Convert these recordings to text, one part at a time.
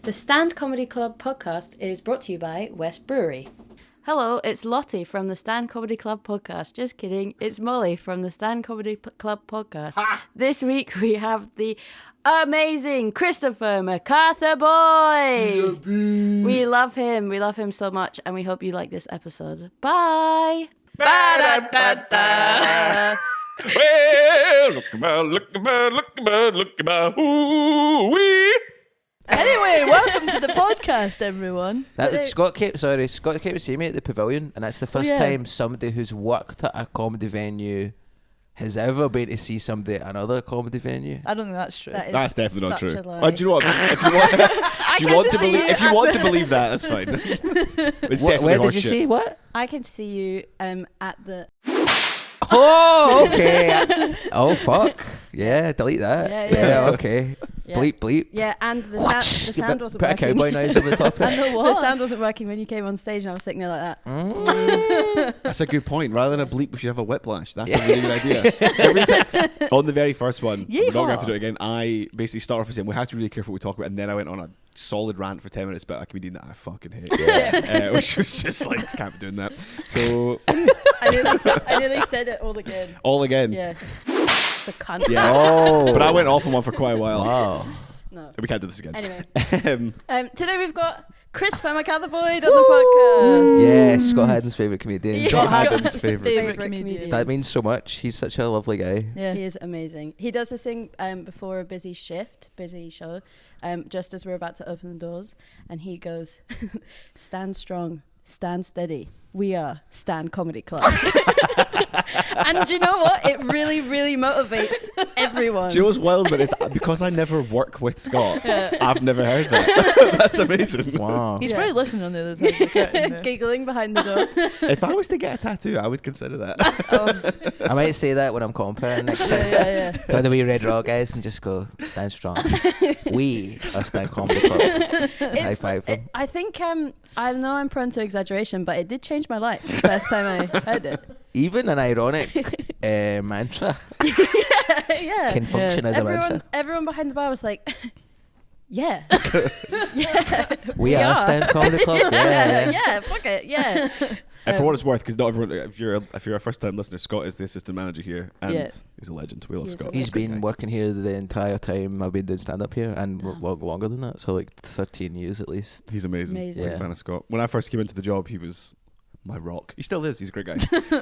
The Stand Comedy Club podcast is brought to you by West Brewery. Hello, it's Lottie from the Stand Comedy Club podcast. Just kidding, it's Molly from the Stand Comedy Club podcast. This week we have the amazing Christopher Macarthur-Boyd. We love him so much, and we hope you like this episode. Bye! Ba-da-da-da. Well, look about, ooh-wee. Anyway, welcome to the podcast, everyone. Scott kept seeing me at the Pavilion, and that's the first time somebody who's worked at a comedy venue has ever been to see somebody at another comedy venue. I don't think that's true. That's definitely not true. Do you know what? If you want to believe that, that's fine. It's Where did you see what? I came to see you at the... Oh, okay. Oh, fuck. Yeah, delete that. Yeah. Okay. Yeah. Bleep. Yeah, and the sound wasn't Put a working. cowboy noise over the top of it. The sound wasn't working when you came on stage, and I was sitting there like that. That's a good point. Rather than a bleep, we should have a whiplash. That's a really good idea. On the very first one, we're not going to have to do it again. I basically started off by saying we have to be really careful what we talk about, and then I went on a solid rant for 10 minutes about a comedian that I fucking hate. Which was just like, can't be doing that. So I nearly said it all again. All again. Yeah. The cunt. Yeah. Oh. But I went off on one for quite a while. Wow. No. We can't do this again. Anyway. Today we've got Christopher Macarthur-Boyd on the podcast. Yeah, Scott Haddon's favourite comedian. Scott Haddon's favourite comedian. That means so much. He's such a lovely guy. Yeah. He is amazing. He does this thing before a busy show, just as we're about to open the doors, and he goes, "Stand strong, stand steady. We are Stand Comedy Club." And do you know what? It really, really motivates everyone. Do you know what's wild? But it's because I never work with Scott. I've never heard that. That's amazing. Wow. He's probably listening on the other side of the curtain there. Giggling behind the door. If I was to get a tattoo, I would consider that. I might say that when I'm comparing next time. Yeah. To the wee red raw guys and just go, stand strong. We are Stand Comedy Club. High five them. I think I know I'm prone to exaggeration, but it did change my life the first time I heard it. Even an ironic mantra Yeah. can function as a mantra. Everyone behind the bar was like, yeah. We are Stand Comedy Club. Yeah, fuck it, yeah. And for what it's worth, because not everyone, if you're a first time listener, Scott is the assistant manager here, and he's a legend. We love Scott. He's been working here the entire time I've been doing stand up here, and longer than that, so like 13 years at least. He's amazing. Big Yeah. fan of Scott. When I first came into the job, he was my rock. He still is. He's a great guy.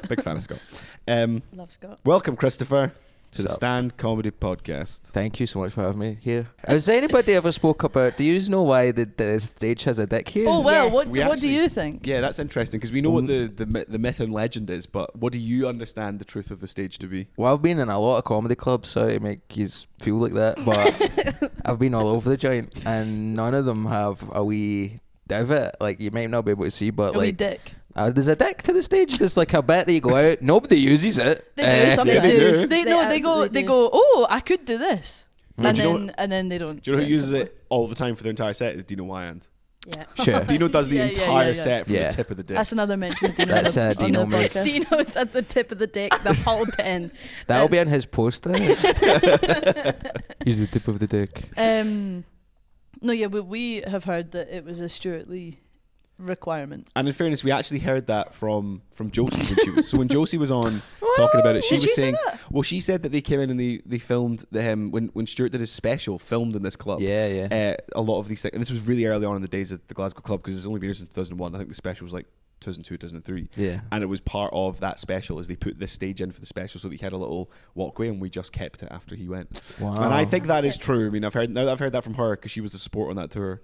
Big fan of Scott. Love Scott. Welcome, Christopher, to the Sup? Stand Comedy Podcast. Thank you so much for having me here. Has anybody ever spoke about, do you know why the stage has a dick here? Oh, well, Yes. what do you think? Yeah, that's interesting, because we know what the myth and legend is, but what do you understand the truth of the stage to be? Well, I've been in a lot of comedy clubs, sorry to make you feel like that, but I've been all over the joint, and none of them have a wee divot, like you might not be able to see, but A wee like dick. There's a dick to the stage. There's like a bit that you go out, nobody uses it. They do sometimes. they do. They absolutely go. Oh, I could do this, Well, and do you then they don't. Do you know who uses it all the time for their entire set? Is Dino Wyand. Yeah. Sure. Dino does the Yeah, entire set from Yeah. the tip of the dick. That's another mention of Dino. That's, on the Dino mate. podcast. Dino's at the tip of the dick the whole 10. That'll be on his poster. Here's the tip of the dick. No, yeah, but we have heard that it was a Stuart Lee requirement. And in fairness, we actually heard that from Josie when Josie was on talking about it. She Did was she say saying, that? well, she said that they came in and they filmed when Stuart did his special, filmed in this club. Yeah. A lot of these things, and this was really early on in the days of the Glasgow club, because it's only been here since 2001. I think the special was like 2002, 2003. Yeah. And it was part of that special, as they put this stage in for the special, so that he had a little walkway, and we just kept it after he went. Wow. And I think that is true. I mean, now that I've heard that from her, because she was the support on that tour,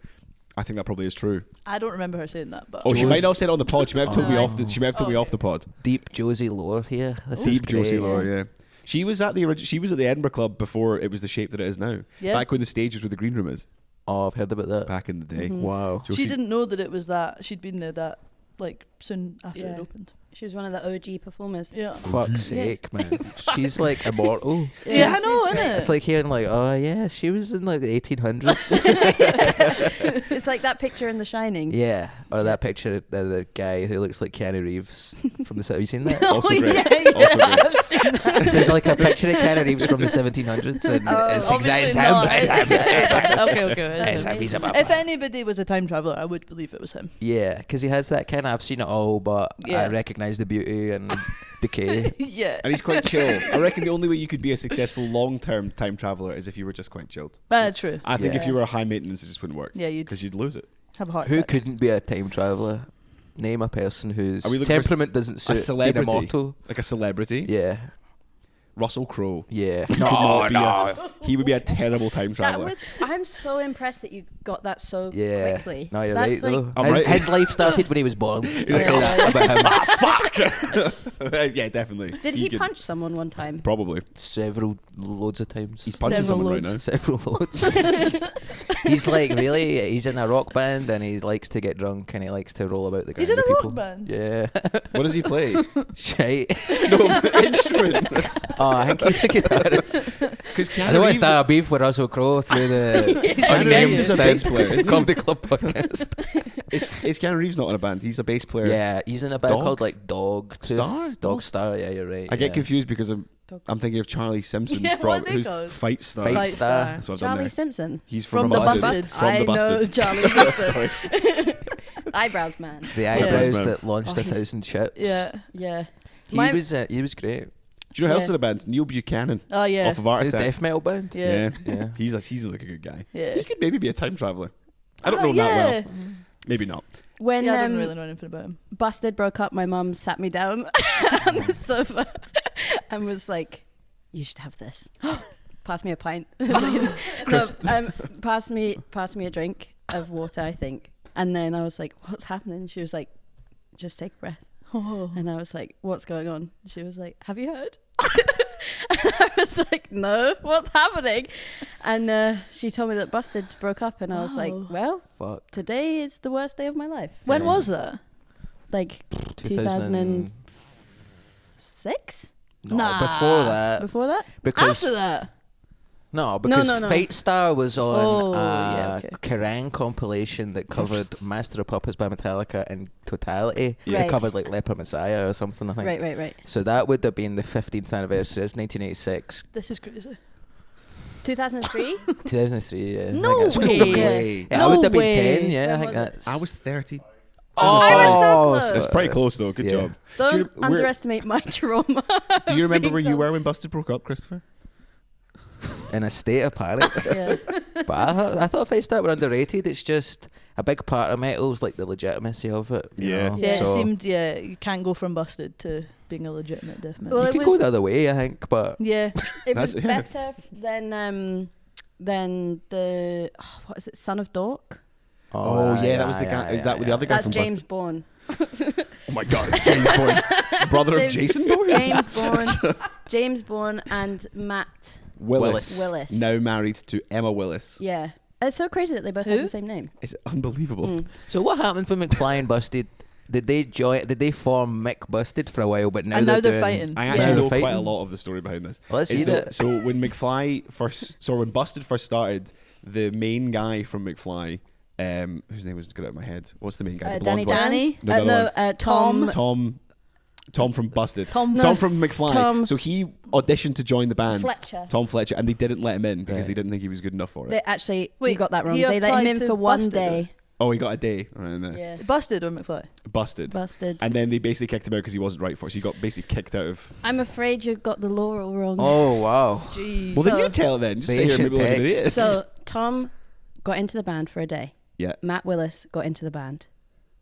I think that probably is true. I don't remember her saying that, but Oh, she might not have said it on the pod. She might have told me Oh. off. She might have told me off the pod. Deep Josie lore here. This is Deep great. Josie Laura, yeah. She was at the Edinburgh Club before it was the shape that it is now. Yeah. Back when the stage was where the green room is. Oh, I've heard about that. Back in the day. Wow. Josie- she didn't know that it was that. She'd been there that like soon after it opened. She was one of the OG performers. Yeah. Fuck's sake, man. She's like immortal. Yeah, I know, she's isn't great. it? It's like hearing like, oh yeah, she was in like the 1800s. It's like that picture in The Shining. Yeah, or that picture of the guy who looks like Keanu Reeves from the. Have you seen that? Also great. Yeah, Also great. I've seen that. There's like a picture of Keanu Reeves from the 1700s, and it's exactly Obviously not. it's him. It's him. Okay. It's him. He's a If anybody was a time traveler, I would believe it was him. Yeah, because he has that kind of. I've seen it all, but Yeah. I recognise the beauty and decay. Yeah. And he's quite chill. I reckon the only way you could be a successful long-term time traveler is if you were just quite chilled. True. I think Yeah. if you were high maintenance, it just wouldn't work. Yeah, you'd Because you'd lose it. have a heart Who attack. couldn't be a time traveller? Name a person whose Are we looking for temperament doesn't suit being celebrity? immortal. Like a celebrity. Yeah, Russell Crowe. yeah. He would be a terrible time traveler. I'm so impressed that you got that so Yeah. quickly. No, you're That's right like, though. I'm His, right. his life started when he was born. I'll like, say that about him. Fuck! Yeah, definitely. Did he could- punch someone one time? Probably. Several loads of times. He's punching Several someone right now. loads. Several loads. He's like really. He's in a rock band and he likes to get drunk and he likes to roll about the ground. He's in with a rock people. band? Yeah. What does he play? Shite. No instrument. Oh, I think he's a guitarist. Because I don't want to start a beef with Russell Crowe through the Keanu unnamed Reeves is a bass stand player, isn't he? comedy club podcast. Is Keanu Reeves not in a band? He's a bass player. Yeah, he's in a band Dog? called like Dog Star? Dog Star. Yeah, you're right. I get yeah. confused because I'm thinking of Charlie Simpson Yeah, from what are they who's called? Fight Star. Fight Fight Star. Star. That's what I've done Charlie there. Simpson. He's From from, the Busted. Busted. From I the Busted. know Charlie Simpson. Sorry. Eyebrows man. The Yeah. eyebrows Man. that launched Oh, 1,000 ships. Yeah. Yeah. He My- was great. Do you know who else Yeah. in the band? Neil Buchanan. Oh, yeah. Off of Art His Attack. death metal band. Yeah. Yeah. He's like a good guy. Yeah. He could maybe be a time traveler. I don't Oh, know him that yeah. well. Maybe not. When Yeah, I don't really know anything about him. Busted broke up, my mum sat me down on the sofa and was like, "You should have this. Pass me a pint." No, pass me a drink of water, I think. And then I was like, "What's happening?" She was like, "Just take a breath." Oh. And I was like, "What's going on?" She was like, "Have you heard?" And I was like, "No, what's happening?" And she told me that Busted broke up, and I was like, Wow. "Well, Fuck. today is the worst day of my life." When Yeah. was that? Like 2000 2006? No, Nah. before that. Before that? Because After that? because no. Fight Star was on Oh, a yeah, okay. Kerrang compilation that covered Master of Puppets by Metallica in totality. Yeah. It covered like Leper Messiah or something, I think. Right. So that would have been the 15th anniversary. It's 1986. This is crazy. 2003? 2003, yeah. No I think way. it's- way. Yeah, I No would have been way. 10, yeah. When I think was it? that's. I was 30. I was so close. That's pretty close though. Good Yeah. job. Don't Do you- where- underestimate my trauma. Do you remember where you were when Busted broke up, Christopher? In a state of panic. Yeah. But I thought Fight Star were underrated. It's just a big part of metal's like the legitimacy of it. You Yeah. know? Yeah, So it seemed, you can't go from Busted to being a legitimate death metal. Well, you it could was- go the other way, I think, but Yeah. It was That's- yeah. better than the, what is it, Son of Dork? Oh, yeah, that was the guy. Is that with the other guy That's from James Busted? Bourne. Oh my God, James Bourne, brother of James- Jason Bourne. James Bourne and Matt Willis. Willis. Now married to Emma Willis. Yeah. It's so crazy that they both Who? have the same name. It's unbelievable. Mm. So what happened when McFly and Busted? Did they form Mick Busted for a while, but now And now they're doing- fighting. I Yeah. actually Now know they're quite a fighting? lot of the story behind this. Let's Is hear that- it. So when when Busted first started, the main guy from McFly, whose name was good out of my head. What's the main guy? The Danny blonde one? Danny? No, the other one. Tom. Tom from Busted. Tom- Tom from McFly. Tom- So he auditioned to join the band. Fletcher. Tom Fletcher, and they didn't let him in because Right. they didn't think he was good enough for it. They actually, you Wait, got that wrong. he They let him applied in to for one Busted, day. Oh, he got a day around there. Yeah. Busted or McFly? Busted. Busted. And then they basically kicked him out because he wasn't right for it. So he got basically kicked out of. I'm afraid you got the law all wrong. Oh wow! Jeez. Well, then So- you tell it then. Just The sit here and ancient maybe look at text. it. So Tom got into the band for a day. Yeah. Matt Willis got into the band.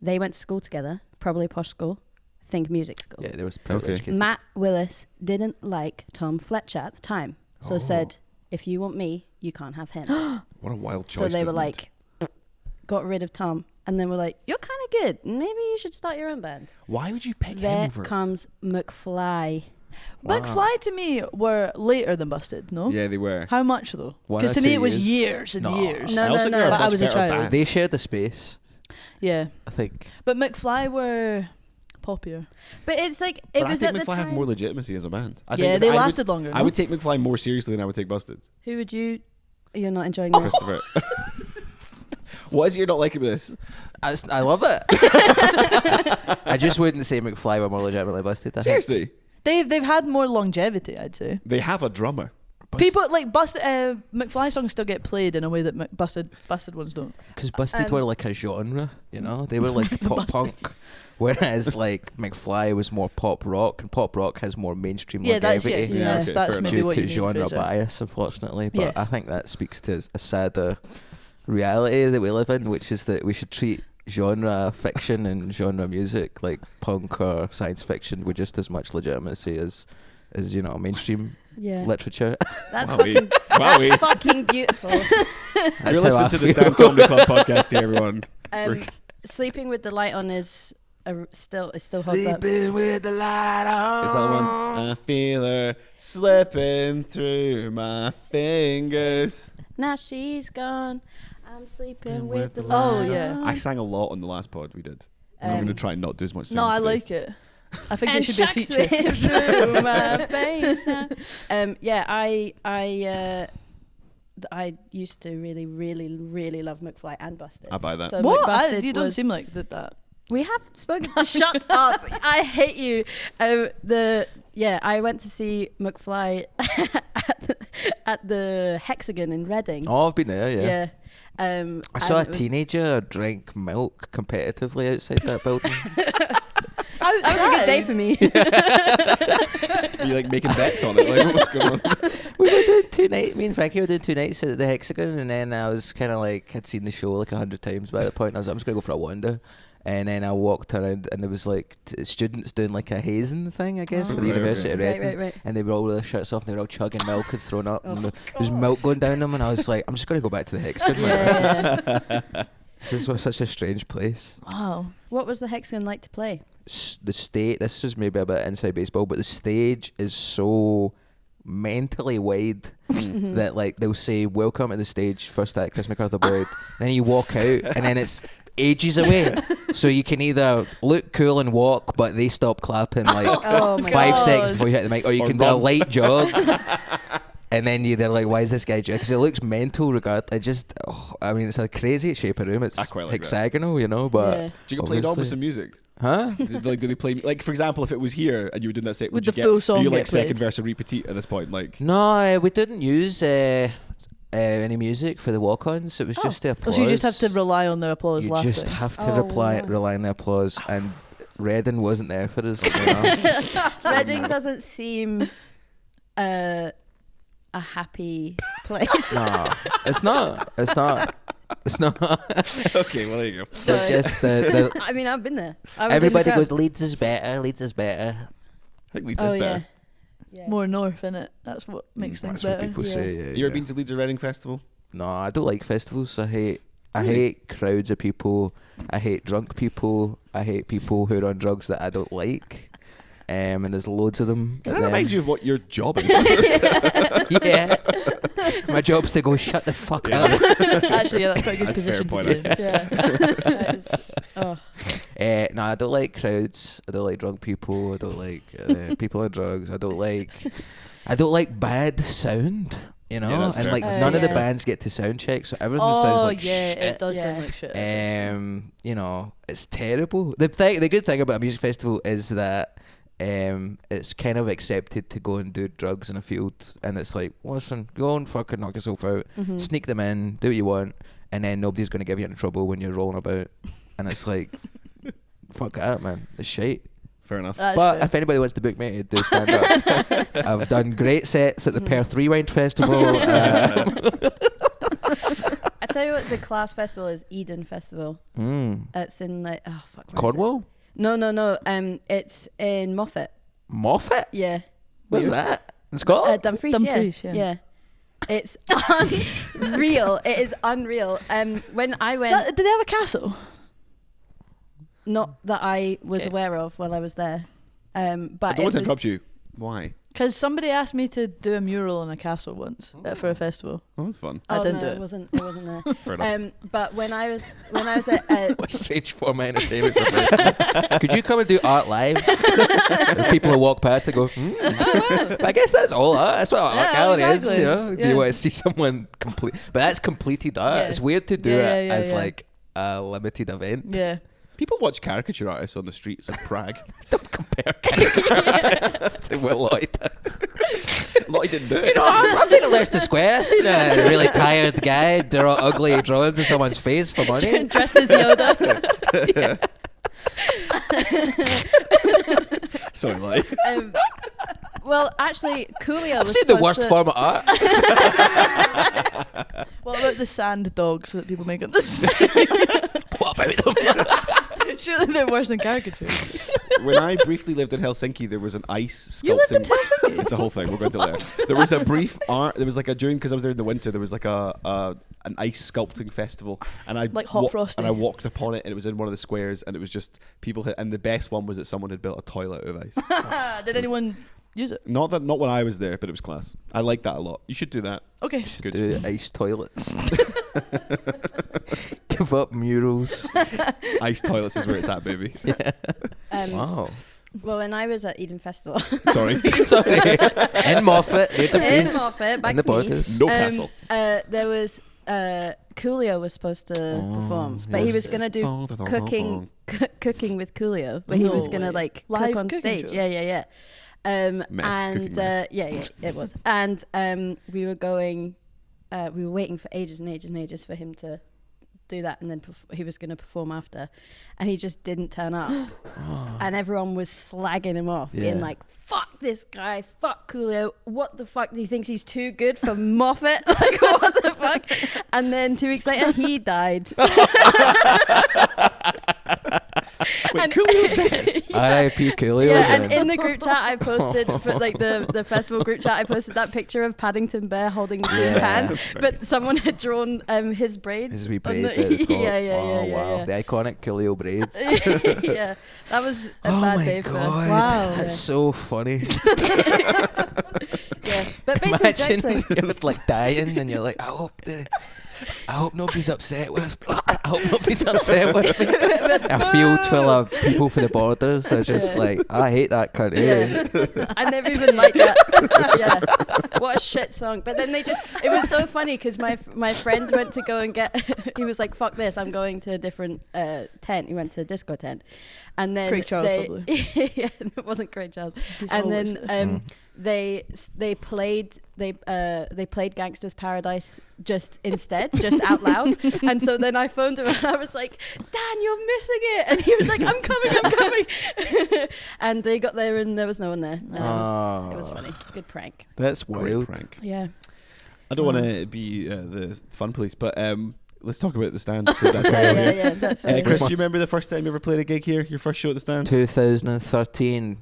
They went to school together, probably a posh school. Think music school. Yeah, there was pretty Okay. educated. Matt Willis didn't like Tom Fletcher at the time, so Oh. said, "If you want me, you can't have him." What a wild choice. So they to were have made. like, got rid of Tom, and then were like, "You're kind of good. Maybe you should start your own band." Why would you pick him There over? comes McFly. Wow. McFly to me were later than Busted, no? Yeah, they were. How much though? One Because or to me two it was years. years and No. years. No, I also no, think no. they're a But I much was a better child. band. They shared the space, Yeah. I think. But McFly were poppier. But it's like But it I was think at the McFly have time. more legitimacy as a band. I Yeah, think they I would- lasted longer. I no? would take McFly more seriously than I would take Busted. Who would you? You're not enjoying this. Christopher. What is it you're not liking with this? I love it. I just wouldn't say McFly were more legitimately Busted. I think. Seriously, They've had more longevity, I'd say. they have a drummer. People like McFly songs still get played in a way that Busted ones don't. Because Busted were like a genre, you know? They were like pop punk. Whereas like McFly was more pop rock, and pop rock has more mainstream longevity. Yeah, Yeah, okay, that's fair maybe Due what to you mean, genre Fraser. bias, unfortunately. But Yes. I think that speaks to a sadder reality that we live in, which is that we should treat genre fiction and genre music like punk or science fiction with just as much legitimacy as you know, mainstream Yeah. literature. That's Wowee. fucking. Wowee. That's fucking beautiful. That's You're how listening I to the feel. Stand Comedy Club podcast here, everyone. Sleeping with the light on is still holds up. Sleeping with the light on. Is that the one? I feel her slipping through my fingers. Now she's gone. I'm sleeping with the light light. Oh, yeah. I sang a lot on the last pod we did. And I'm going to try and not do as much singing No, I today. like it. I think And it should be a Shaq feature. slips through my face now. Yeah, I used to really, really, really love McFly and Busted. I buy that. So What? McBusted You don't was- seem like that. We have spoken. Shut up! I hate you. I went to see McFly at the Hexagon in Reading. Oh, I've been there, yeah. Yeah. I saw a and it was- teenager drink milk competitively outside that building. That was a good day for me. Are you like making bets on it? Like, what's going on? We were doing 2 nights. Me and Frankie were doing 2 nights at the Hexagon, and then I was kind of like, I'd seen the show like 100 times by the point. I was like, I'm just gonna go for a wander. And then I walked around, and there was like students doing like a hazing thing, I guess, for the Right, University of right, Reading. right. And they were all with their shirts off, and they were all chugging milk and throwing up, and Oh, there was milk going down them. And I was like, I'm just gonna go back to the Hexagon. man. Yeah. This was such a strange place. Wow. What was the Hexagon like to play? The stage, this was maybe a bit inside baseball, but the stage is so mentally wide that like they'll say welcome to the stage, first act Chris Macarthur-Boyd, then you walk out and then it's ages away, so you can either look cool and walk but they stop clapping like Oh my 5 God. seconds before you hit the mic, or you Or can do a run. light jog. And then they're like, why is this guy jogging? Because it looks mental regardless. It just, I mean, it's a crazy shape of room. It's I quite like that. hexagonal, you know, but Yeah. Do you play it all with obviously- some music? huh? Do they play, like, for example, if it was here and you were doing that set, Would would you the full song are you like get played? second verse or repeat at this point? Like, No, we didn't use any music for the walk-ons. It was just the applause. So you just have to rely on their applause You last just thing. have to Oh, rely wow. on the applause, and Reading wasn't there for us. You know? Reading doesn't seem a happy place. No, it's not. It's not. It's not. okay, well, there you go. But just the I mean, I've been there. I was in the everybody crowd. goes, Leeds is better. Leeds is better. I think Leeds Oh is yeah. better. Yeah. More north, innit? That's what makes things That's what better. people Yeah. say. Yeah, You ever yeah. been to Leeds or Reading Festival? No, I don't like festivals. I hate Really? hate crowds of people. I hate drunk people. I hate people who are on drugs that I don't like. And there's loads of them. Can I And then- remind you of what your job is? Yeah. My job's to go shut the fuck up. Actually, yeah, that's quite a good That's a fair position point, to be in. Yeah. That is- oh. No, I don't like crowds. I don't like drunk people. I don't like people on drugs. I don't like bad sound. You know, Yeah, that's and fair. like Oh, none of the yeah. bands get to sound check, so everything sounds Oh like yeah, shit. it does sound Yeah. like shit. You know, it's terrible. The good thing about a music festival is that it's kind of accepted to go and do drugs in a field, and it's like, listen, go and fucking knock yourself out, Mhm. sneak them in, do what you want, and then nobody's going to give you any trouble when you're rolling about. And it's like, fuck that, man. It's shite. Fair enough. That's But fair. if anybody wants to book me to do stand up, I've done great sets at the Perth Rewind Festival. I tell you what, the class festival is Eden Festival. It's in like where is it? Cornwall? No. It's in Moffat. Moffat? Yeah. What's that? In Scotland? Dumfries. Dumfries, yeah. It's unreal. It is unreal. When I went, Did they have a castle? not that I was Okay. aware of while I was there. But I don't want it to was, interrupt you. Why? Because somebody asked me to do a mural on a castle once for a festival. Oh, that's fun. I didn't do it it. wasn't there. Fair enough. But when I was at What a strange form of entertainment. Could you come and do art live? And people who walk past and go, But I guess that's all art. That's what art gallery is. exactly. You know? Do Yeah. you want to see someone complete? But that's completed art. Yeah. It's weird to do Yeah, it yeah, as yeah. like a limited event. Yeah. People watch caricature artists on the streets of Prague. Don't compare caricature artists to what Lloyd does. Lloyd didn't do it. You know, I've been to Leicester Square, seen a really tired guy draw ugly drawings of someone's face for money. dressed as Yoda. Sorry, Lloyd. Well, actually, Coolio I've was seen the supposed worst to- form of art. What about the sand dogs that people make on the What about them? Surely they're worse than caricatures. When I briefly lived in Helsinki, there was an ice sculpting. You lived in Helsinki? It's a whole thing. We're going to there. There was a brief art. There was like because I was there in the winter. There was like an ice sculpting festival, and I Like Hot Frosty. and I walked upon it, and it was in one of the squares, and it was just people. And the best one was that someone had built a toilet out of ice. Did anyone use it? Not when I was there, but it was class. I like that a lot. You should do that. Okay. Good. Do ice toilets. Give up murals. Ice toilets is where it's at, baby. Yeah. Wow. Wow. Well, when I was at Eden Festival, Sorry. Sorry. In Moffat, near the in face. Moffat, back In the to me. borders. No castle. There was Coolio was supposed to perform, but he was gonna do cooking with Coolio, but he No was gonna way. like Live cook on cooking stage. show? Yeah. Meth, And cooking meth. yeah, it was. And we were waiting for ages and ages and ages for him to do that, and then he was going to perform after, and he just didn't turn up. And everyone was slagging him off, being Yeah. like, fuck this guy, fuck Coolio, what the fuck, he thinks he's too good for Moffat? Like, what the fuck? And then 2 weeks later he died. Wait, Coolio's dead. R.I.P. Coolio. Yeah, and then. in the group chat I posted, for like the festival group chat, I posted that picture of Paddington Bear holding the Queen's hand, but someone had drawn his braids. His wee on braids the- at the top. yeah, Wow. The iconic Coolio braids. yeah, that was a Oh bad my day for god. Wow. That's so funny. yeah. But basically, Imagine Jack you're like dying and you're like, I hope nobody's upset with I hope nobody's upset with me. A field full of people for the borders are just like, I hate that country. Yeah. I never even liked that. Yeah. What a shit song. But then it was so funny because my friends went to go and he was like, fuck this, I'm going to a different tent. He went to a disco tent. And then Craig Charles, probably. Yeah, it wasn't Craig Charles. He's And always then they played Gangsta's Paradise just instead, just out loud. And so then I phoned him and I was like, Dan, you're missing it. And he was like, I'm coming. And they got there and there was no one there. And it was funny. Good prank. That's Great wild. prank. Yeah. I don't want to be the fun police, but let's talk about the stand. That's why we're here. Yeah, that's right. Chris, do you remember the first time you ever played a gig here? Your first show at the stand? 2013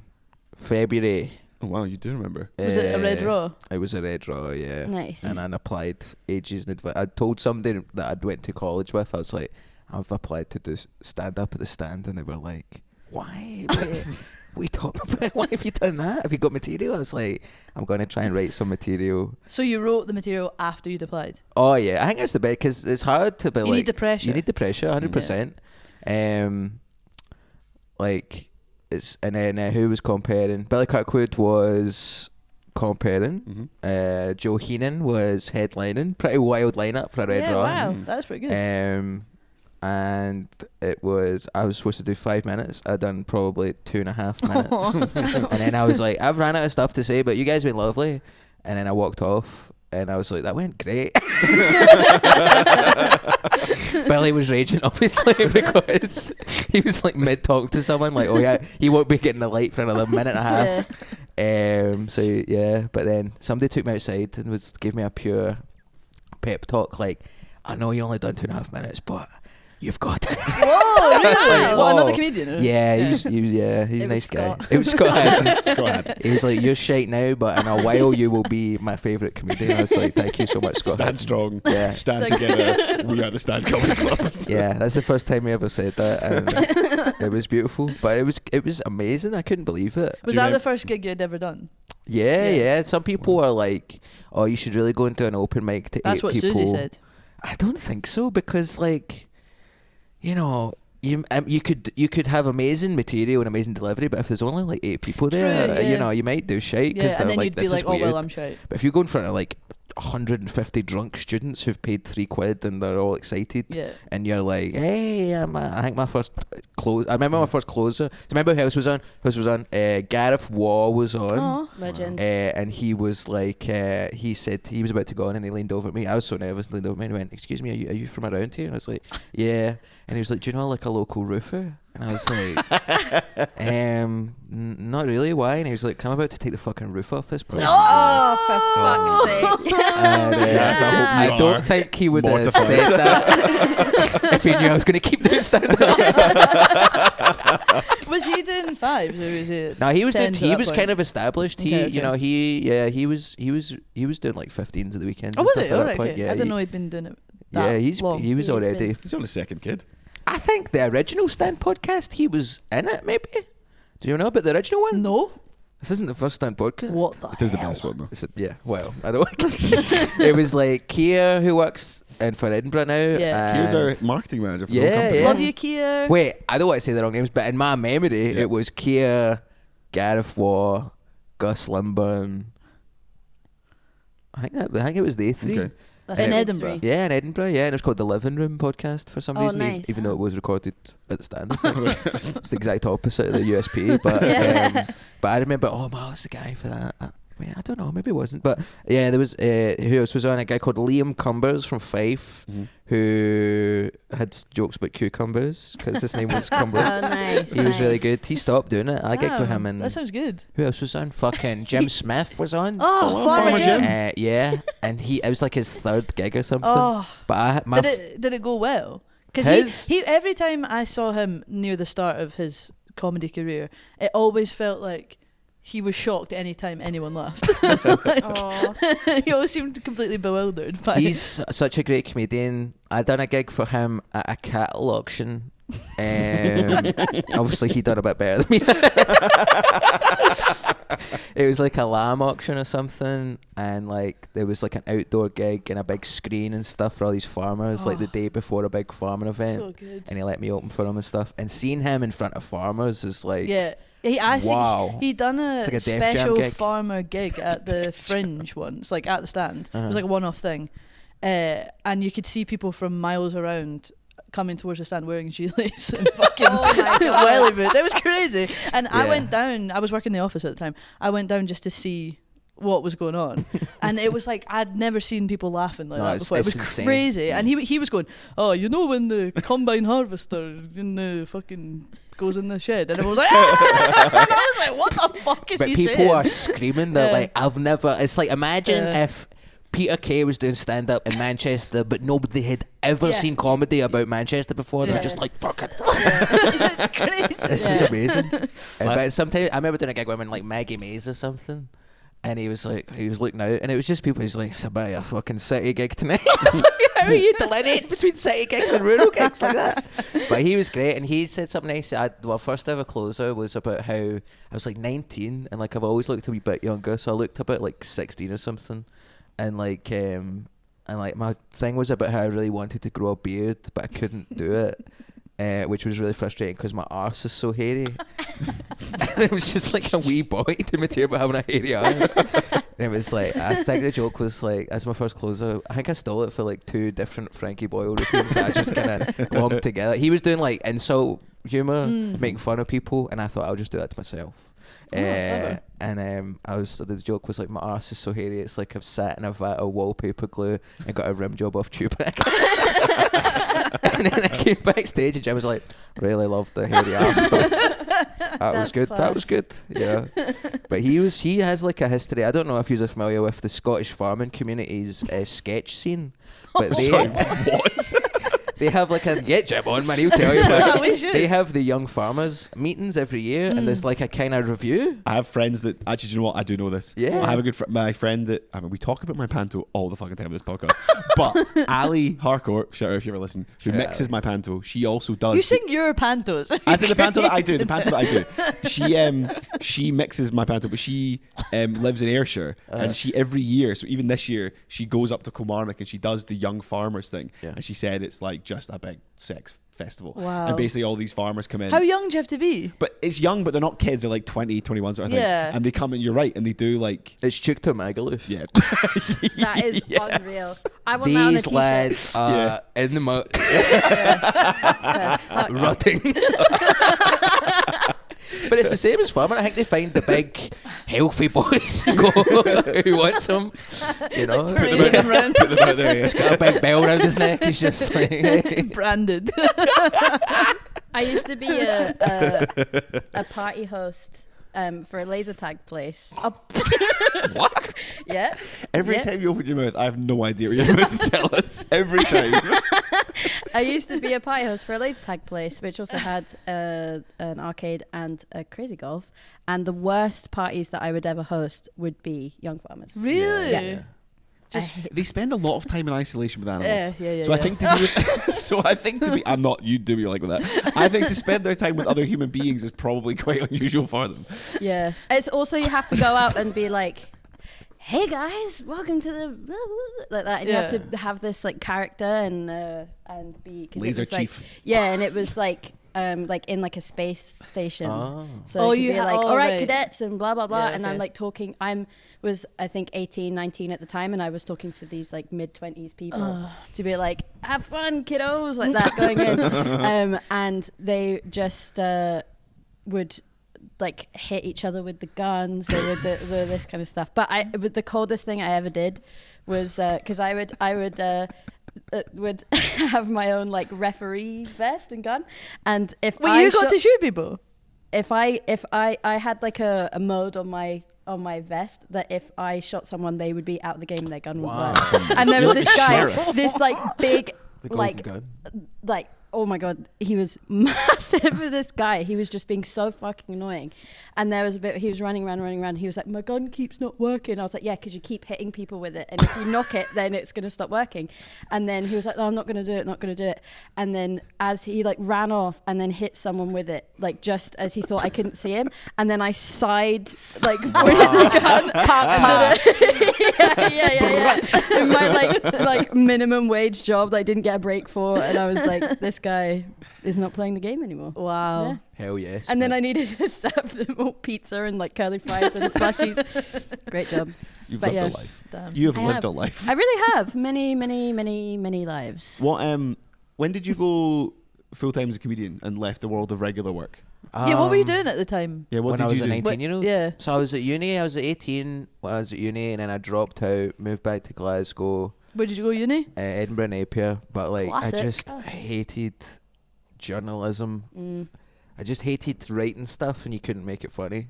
February. Oh wow, you do remember. Was it a red raw? It was a red raw, yeah. Nice. And I applied ages in advance. I told somebody that I'd went to college with, I was like, I've applied to do stand up at the stand, and they were like, why? We talked about why have you done that? Have you got material? I was like, I'm going to try and write some material. So you wrote the material after you'd applied? Oh yeah, I think that's the best because it's hard to be You like. need the pressure. You need the pressure, 100%. Like it's and then who was comparing? Billy Kirkwood was comparing. Joe Heenan was headlining. Pretty wild lineup for a red Yeah, raw. wow. That's pretty good. And I was supposed to do 5 minutes. I'd done probably 2.5 minutes. And then I was like, I've ran out of stuff to say, but you guys have been lovely. And then I walked off and I was like, that went great. Billy was raging, obviously, because he was like mid-talk to someone, like, oh yeah, he won't be getting the light for another minute and a half. So yeah, but then somebody took me outside and gave me a pure pep talk, like, I know you only done 2.5 minutes, but you've got it. Whoa, really? like, What, another whoa. comedian? Or? Yeah, he's a It nice was guy. Scott. It was Scott. Scott. He was like, you're shite now, but in a while you will be my favourite comedian. I was like, thank you so much, Scott. Stand strong. Yeah. Stand together. We are the Stand Comedy Club. Yeah, that's the first time we ever said that, and it was beautiful. But it was amazing. I couldn't believe it. Was Do you that the remem- first gig you'd ever done? Yeah. Some people are like, oh, you should really go into an open mic to That's 8 what people. Susie said. I don't think so, because like, you know, you could have amazing material and amazing delivery, but if there's only like 8 people there, True, yeah. you know, you might do shite because Yeah, they're and then like, you'd be this like, is oh, weird. well, I'm shite. But if you go in front of like 150 drunk students who've paid £3 and they're all excited, Yeah. and you're like, hey, I think my first close. I remember my first closer. Do you remember who else was on? Who else was on? Gareth Waugh was on. Oh. Legend. And he was like, he said he was about to go on, and he leaned over at me. I was so nervous. Leaned over at me and went, "Excuse me, are you from around here?" And I was like, "Yeah." And he was like, "Do you know like a local roofer?" And I was like, "Not really. Why?" And he was like, "'Cause I'm about to take the fucking roof off this place." Oh, for fuck's sake. And, I don't think he would have said that if he knew I was going to keep doing stand-up. Was he doing 5s or was it? No, he was 10s he at was that kind point? of established. Okay, You know, he was doing like 15s at the weekends. Oh, and was stuff it? at that Alright, point. okay. Yeah, I didn't know he'd been doing it that yeah, he long. was He's already. been- He's only second kid. I think the original Stand podcast, he was in it. Maybe. Do you know about the original one? No? This isn't the first Stand podcast. What the It is the hell? best one though. Yeah. Well, I don't. It was like Kia, who works for Edinburgh now. Yeah. He was and- our marketing manager for the Yeah, whole company. yeah. Love you, Kia. Wait, I don't want to say the wrong names, but in my memory, Yeah. it was Kia, Gareth Waugh, Gus Limburn. I think it was they 3. Okay. That's In a good Edinburgh? 3. Yeah, in Edinburgh. Yeah, and it was called the Living Room Podcast for some Oh, reason, nice. even though it was recorded at the stand. It's the exact opposite of the USP. But Yeah. but I remember, oh, wow, that's the guy for that. I don't know, maybe it wasn't. But yeah, there was who else was on? A guy called Liam Cumbers from Fife, who had jokes about cucumbers because his name was Cumbers. Oh, nice. He was really nice. good. He stopped doing it. I gigged with him, Damn, and that sounds good. who else was on? Fucking Jim Smith was on. Oh, Farmer Farmer Jim. Jim. Yeah, and it was like his 3rd gig or something. Oh, But did it go well? Because His- he every time I saw him near the start of his comedy career, it always felt like he was shocked any time anyone laughed. Aw. He always seemed completely bewildered by he's such a great comedian. I done a gig for him at a cattle auction. Obviously, he done a bit better than me. It was like a lamb auction or something, and like there was like an outdoor gig and a big screen and stuff for all these farmers, like the day before a big farming event. so good. And he let me open for him and stuff. And seeing him in front of farmers is like, Yeah. wow. He done a, It's like a Def Jam special gig. farmer gig at the Fringe once, like at the stand. It Uh-huh. was like a one-off thing, and you could see people from miles around coming towards the stand wearing gilets and fucking Oh my God. welly boots. It was crazy. And I Yeah. went down. I was working in the office at the time. I went down just to see what was going on, and it was like I'd never seen people laughing like No, that before. It it's was insane. crazy. And he was going, oh, you know when the combine harvester in the fucking goes in the shed, and everyone was like, ah! And I was like, what the fuck is but he people saying? are screaming. They're Yeah. like, I've never. It's like, imagine Yeah. if Peter Kay was doing stand up in Manchester, but nobody had ever Yeah. seen comedy about Manchester before. They're Yeah. just like, fucking. It's crazy. This is amazing. But Last- sometimes I remember doing a gig with him in like Maggie Mays or something. And he was looking out, and it was just people. He's like, "It's about a fucking city gig tonight." It's like, how are you delineating between city gigs and rural gigs like that? But he was great, and he said something nice. First ever closer was about how I was like 19, and like I've always looked a wee bit younger, so I looked about like 16 or something, and like my thing was about how I really wanted to grow a beard, but I couldn't do it. Which was really frustrating because my arse is so hairy. And it was just like a wee boy to material about having a hairy arse. And it was like, I think the joke was like, as my first closer, I think I stole it for like 2 different Frankie Boyle routines that I just kind of glommed together. He was doing like insult humour, making fun of people, and I thought I'll just do that to myself. clever. And the joke was like, my arse is so hairy, it's like I've sat in a vat of wallpaper glue and got a rim job off Tupac. And then I came backstage and Jim was like, really loved the hairy arse stuff. That was That's good. That class. was good. Yeah. But he has like a history. I don't know if you're familiar with the Scottish farming community's sketch scene. But they Sorry, what? They have like a Jim on, man. He'll tell you. Yeah, But we should. they have the young farmers meetings every year, and there's like a kind of review. I have friends that actually, do you know what? I do know this. Yeah. I have a good my friend that we talk about my panto all the fucking time on this podcast. But Ali Harcourt, shout out if you ever listen, who Shout mixes out. my panto. She also does. You sing your pantos. I said the panto that I do. The panto that I do. She mixes my panto, but she lives in Ayrshire, and she every year. So even this year, she goes up to Kilmarnock and she does the young farmers thing. Yeah. And she said it's like just a big sex festival. Wow. And basically all these farmers come in. How young do you have to be? But it's young, but they're not kids. They're like 20, 21 sort of thing. Yeah. And they come in. You're right, and they do like. It's Chukta Magaluf. Yeah. That is Yes. unreal. I want that on a These t-shirt. lads are in the muck, rutting. But it's the same as farming. I think they find the big, healthy boys who wants them. You know, Parade them round. Put them out there, yeah. he's got a big bell around his neck. He's just like, Branded. I used to be a party host for a laser tag place. What? Yeah. Every Yeah. time you open your mouth, I have no idea what you're about to tell us. Every time. I used to be a party host for a laser tag place, which also had an arcade and a crazy golf. And the worst parties that I would ever host would be young farmers. Really? Yeah. They spend a lot of time in isolation with animals. Yeah. So I think to be, I'm not. You do what you like with that. I think to spend their time with other human beings is probably quite unusual for them. Yeah. It's also you have to go out and be like, "Hey guys, welcome to the blah, blah, blah," like that, and you have to have this like character and be cause Laser it was, like, chief. yeah, and it was like in like a space station. Oh. So Oh, it could you be ha- like, oh, all right, right. cadets and blah blah blah, Yeah, and I'm okay. like talking. Was I think 18, 19 at the time, and I was talking to these like mid-20s people to be like, have fun, kiddos, like that going in, and they just would like hit each other with the guns. They would do this kind of stuff. But the coldest thing I ever did was because I would have my own like referee vest and gun, and if Wait, I you got shot- to shoot people? if I had like a mode on my vest that if I shot someone, they would be out of the game and their gun would Wow. work. And there was You're this like a guy, sheriff. this like big, The golden like gun. like oh my god, he was massive. This guy, he was just being so fucking annoying. And there was a bit, he was running around. He was like, my gun keeps not working. I was like, yeah, because you keep hitting people with it, and if you knock it, then it's gonna stop working. And then he was like, no, I'm not gonna do it. And then as he like ran off and then hit someone with it, like just as he thought I couldn't see him, and then I sighed like with the gun. yeah. In my like minimum wage job that I didn't get a break for, and I was like, this guy is not playing the game anymore. Wow. Yeah. Hell yes. And then man. I needed to serve them all pizza and like curly fries and slushies. Great job. You've But lived yeah. a life. Damn. You have I lived have. a life. I really have many lives. What? When did you go full time as a comedian and left the world of regular work? Yeah, what were you doing at the time? Yeah, what when did I was you a do? 19-year-old? Yeah. So I was at uni. I was at 18 when I was at uni, and then I dropped out, moved back to Glasgow, Where did you go, uni? Edinburgh, Napier. But like, Classic. I just hated journalism. I just hated writing stuff, and you couldn't make it funny.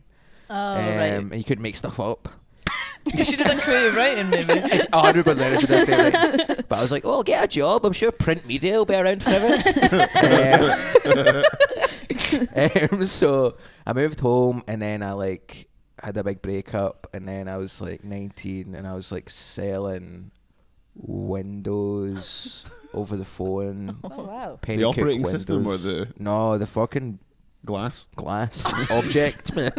Oh, right. And you couldn't make stuff up. You should have done creative writing, maybe. 100% I should have done it. But I was like, oh, I'll get a job. I'm sure print media will be around forever. So I moved home, and then I like had a big breakup, and then I was like 19, and I was like selling windows over the phone. Oh wow. Penny The cook operating system or windows. the No, the fucking glass? glass object, man.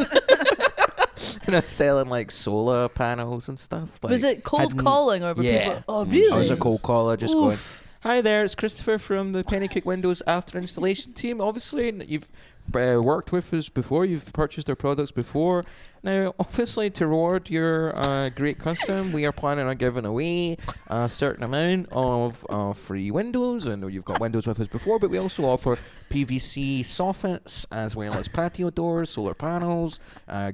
And I was selling like solar panels and stuff. Like, Was it cold hadn't- calling or were Yeah. people? Oh, really? I was a cold caller just Oof. going, hi there, it's Christopher from the Penny Cook Windows After Installation team. Obviously, you've worked with us before, you've purchased our products before. Now, obviously, to reward your great custom, we are planning on giving away a certain amount of free windows. I know you've got windows with us before, but we also offer PVC soffits as well as patio doors, solar panels,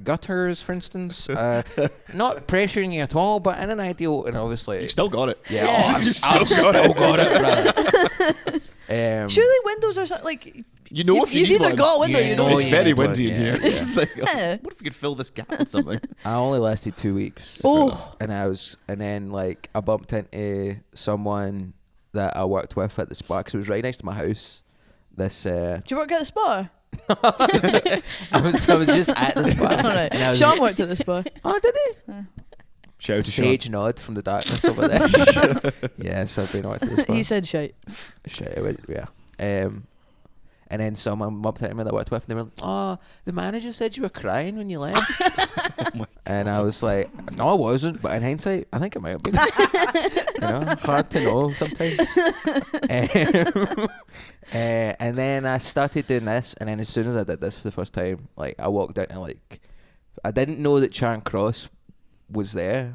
gutters, for instance. Not pressuring you at all, but in an ideal, and obviously... You've still got it. Yeah, Yeah. oh, I've still got it, brother. Surely windows are like... You know if you you've need either one. got a window, Yeah, you know. no, It's you very need one, windy in yeah, here. yeah. It's like, Yeah. what if we could fill this gap with something? I only lasted 2 weeks. Oh. And then like I bumped into someone that I worked with at the spa, because it was right next to my house. This. Do you work at the spa? I was just at the spa. All right. And I was Sean worked at the spa. Oh, did he? Shout out to Sean. Sage nod from the darkness over there. Yes, I've been out to the spa. He said shite. Shit, yeah. And then someone bumped into me that I worked with, and they were like, "Oh, the manager said you were crying when you left." And I was like, "No, I wasn't." But in hindsight, I think I might have been. Hard to know sometimes. And then I started doing this, and then as soon as I did this for the first time, like I walked out and like I didn't know that Charing Cross was there,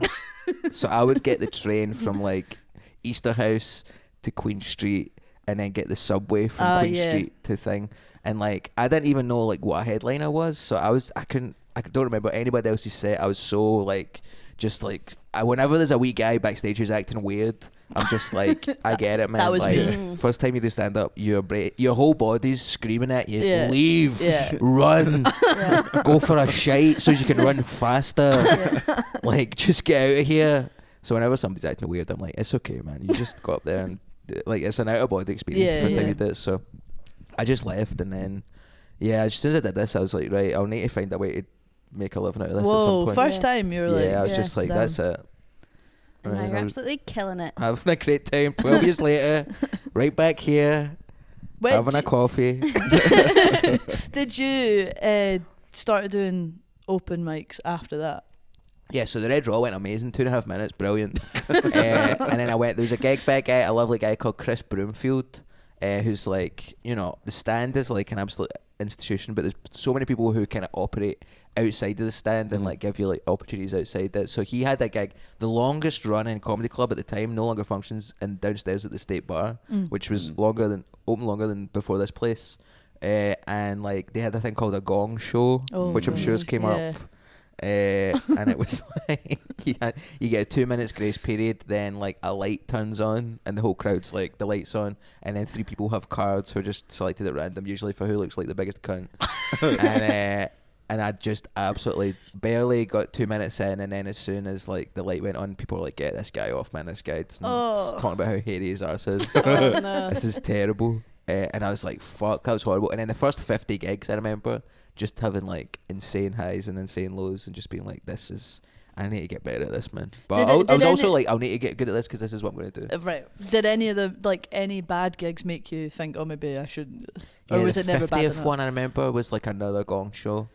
so I would get the train from like Easterhouse to Queen Street, and then get the subway from Queen Street to thing. And like I didn't even know like what a headliner was, so I don't remember anybody else's set. I was so like just like whenever there's a wee guy backstage who's acting weird, I'm just like, I get it, man. That was like me. first time you do stand up, your whole body's screaming at you, Yeah. leave, Yeah. run, go for a shite so you can run faster. Like just get out of here. So whenever somebody's acting weird, I'm like, it's okay, man. You just go up there and like it's an out of body experience the first time you do it. So I just left, and then as soon as I did this, I was like, right, I'll need to find a way to make a living out of this at some Whoa, point. first time you were like, I was just like, damn. that's it. And now Right, you're I was absolutely killing it. having a great time. 12 years later, right back here, Wait, having a coffee. did you start doing open mics after that? Yeah, so the Red Raw went amazing, 2.5 minutes, brilliant. And then there was a gig back guy, a lovely guy called Chris Broomfield, who's like, the stand is like an absolute institution, but there's so many people who kind of operate outside of the stand and like give you like opportunities outside that. So he had a gig, the longest running comedy club at the time, no longer functions, and downstairs at the State Bar, which was open longer than before this place. And like they had a thing called a gong show, which I'm sure came up. And it was like you get a 2 minutes grace period, then like a light turns on and the whole crowd's like the light's on, and then 3 people have cards who are just selected at random, usually for who looks like the biggest cunt. And I just absolutely barely got 2 minutes in, and then as soon as like the light went on, people were like, get this guy off, man, this guy's talking about how hairy his arse is. This is terrible. And I was like, fuck, that was horrible. And then the first 50 gigs I remember just having like insane highs and insane lows, and just being like, I need to get better at this, man. But I was also like, I'll need to get good at this because this is what I'm going to do. Right. Did any of the any bad gigs make you think, oh, maybe I shouldn't? Or was it never bad enough? The 50th one I remember was like another gong show,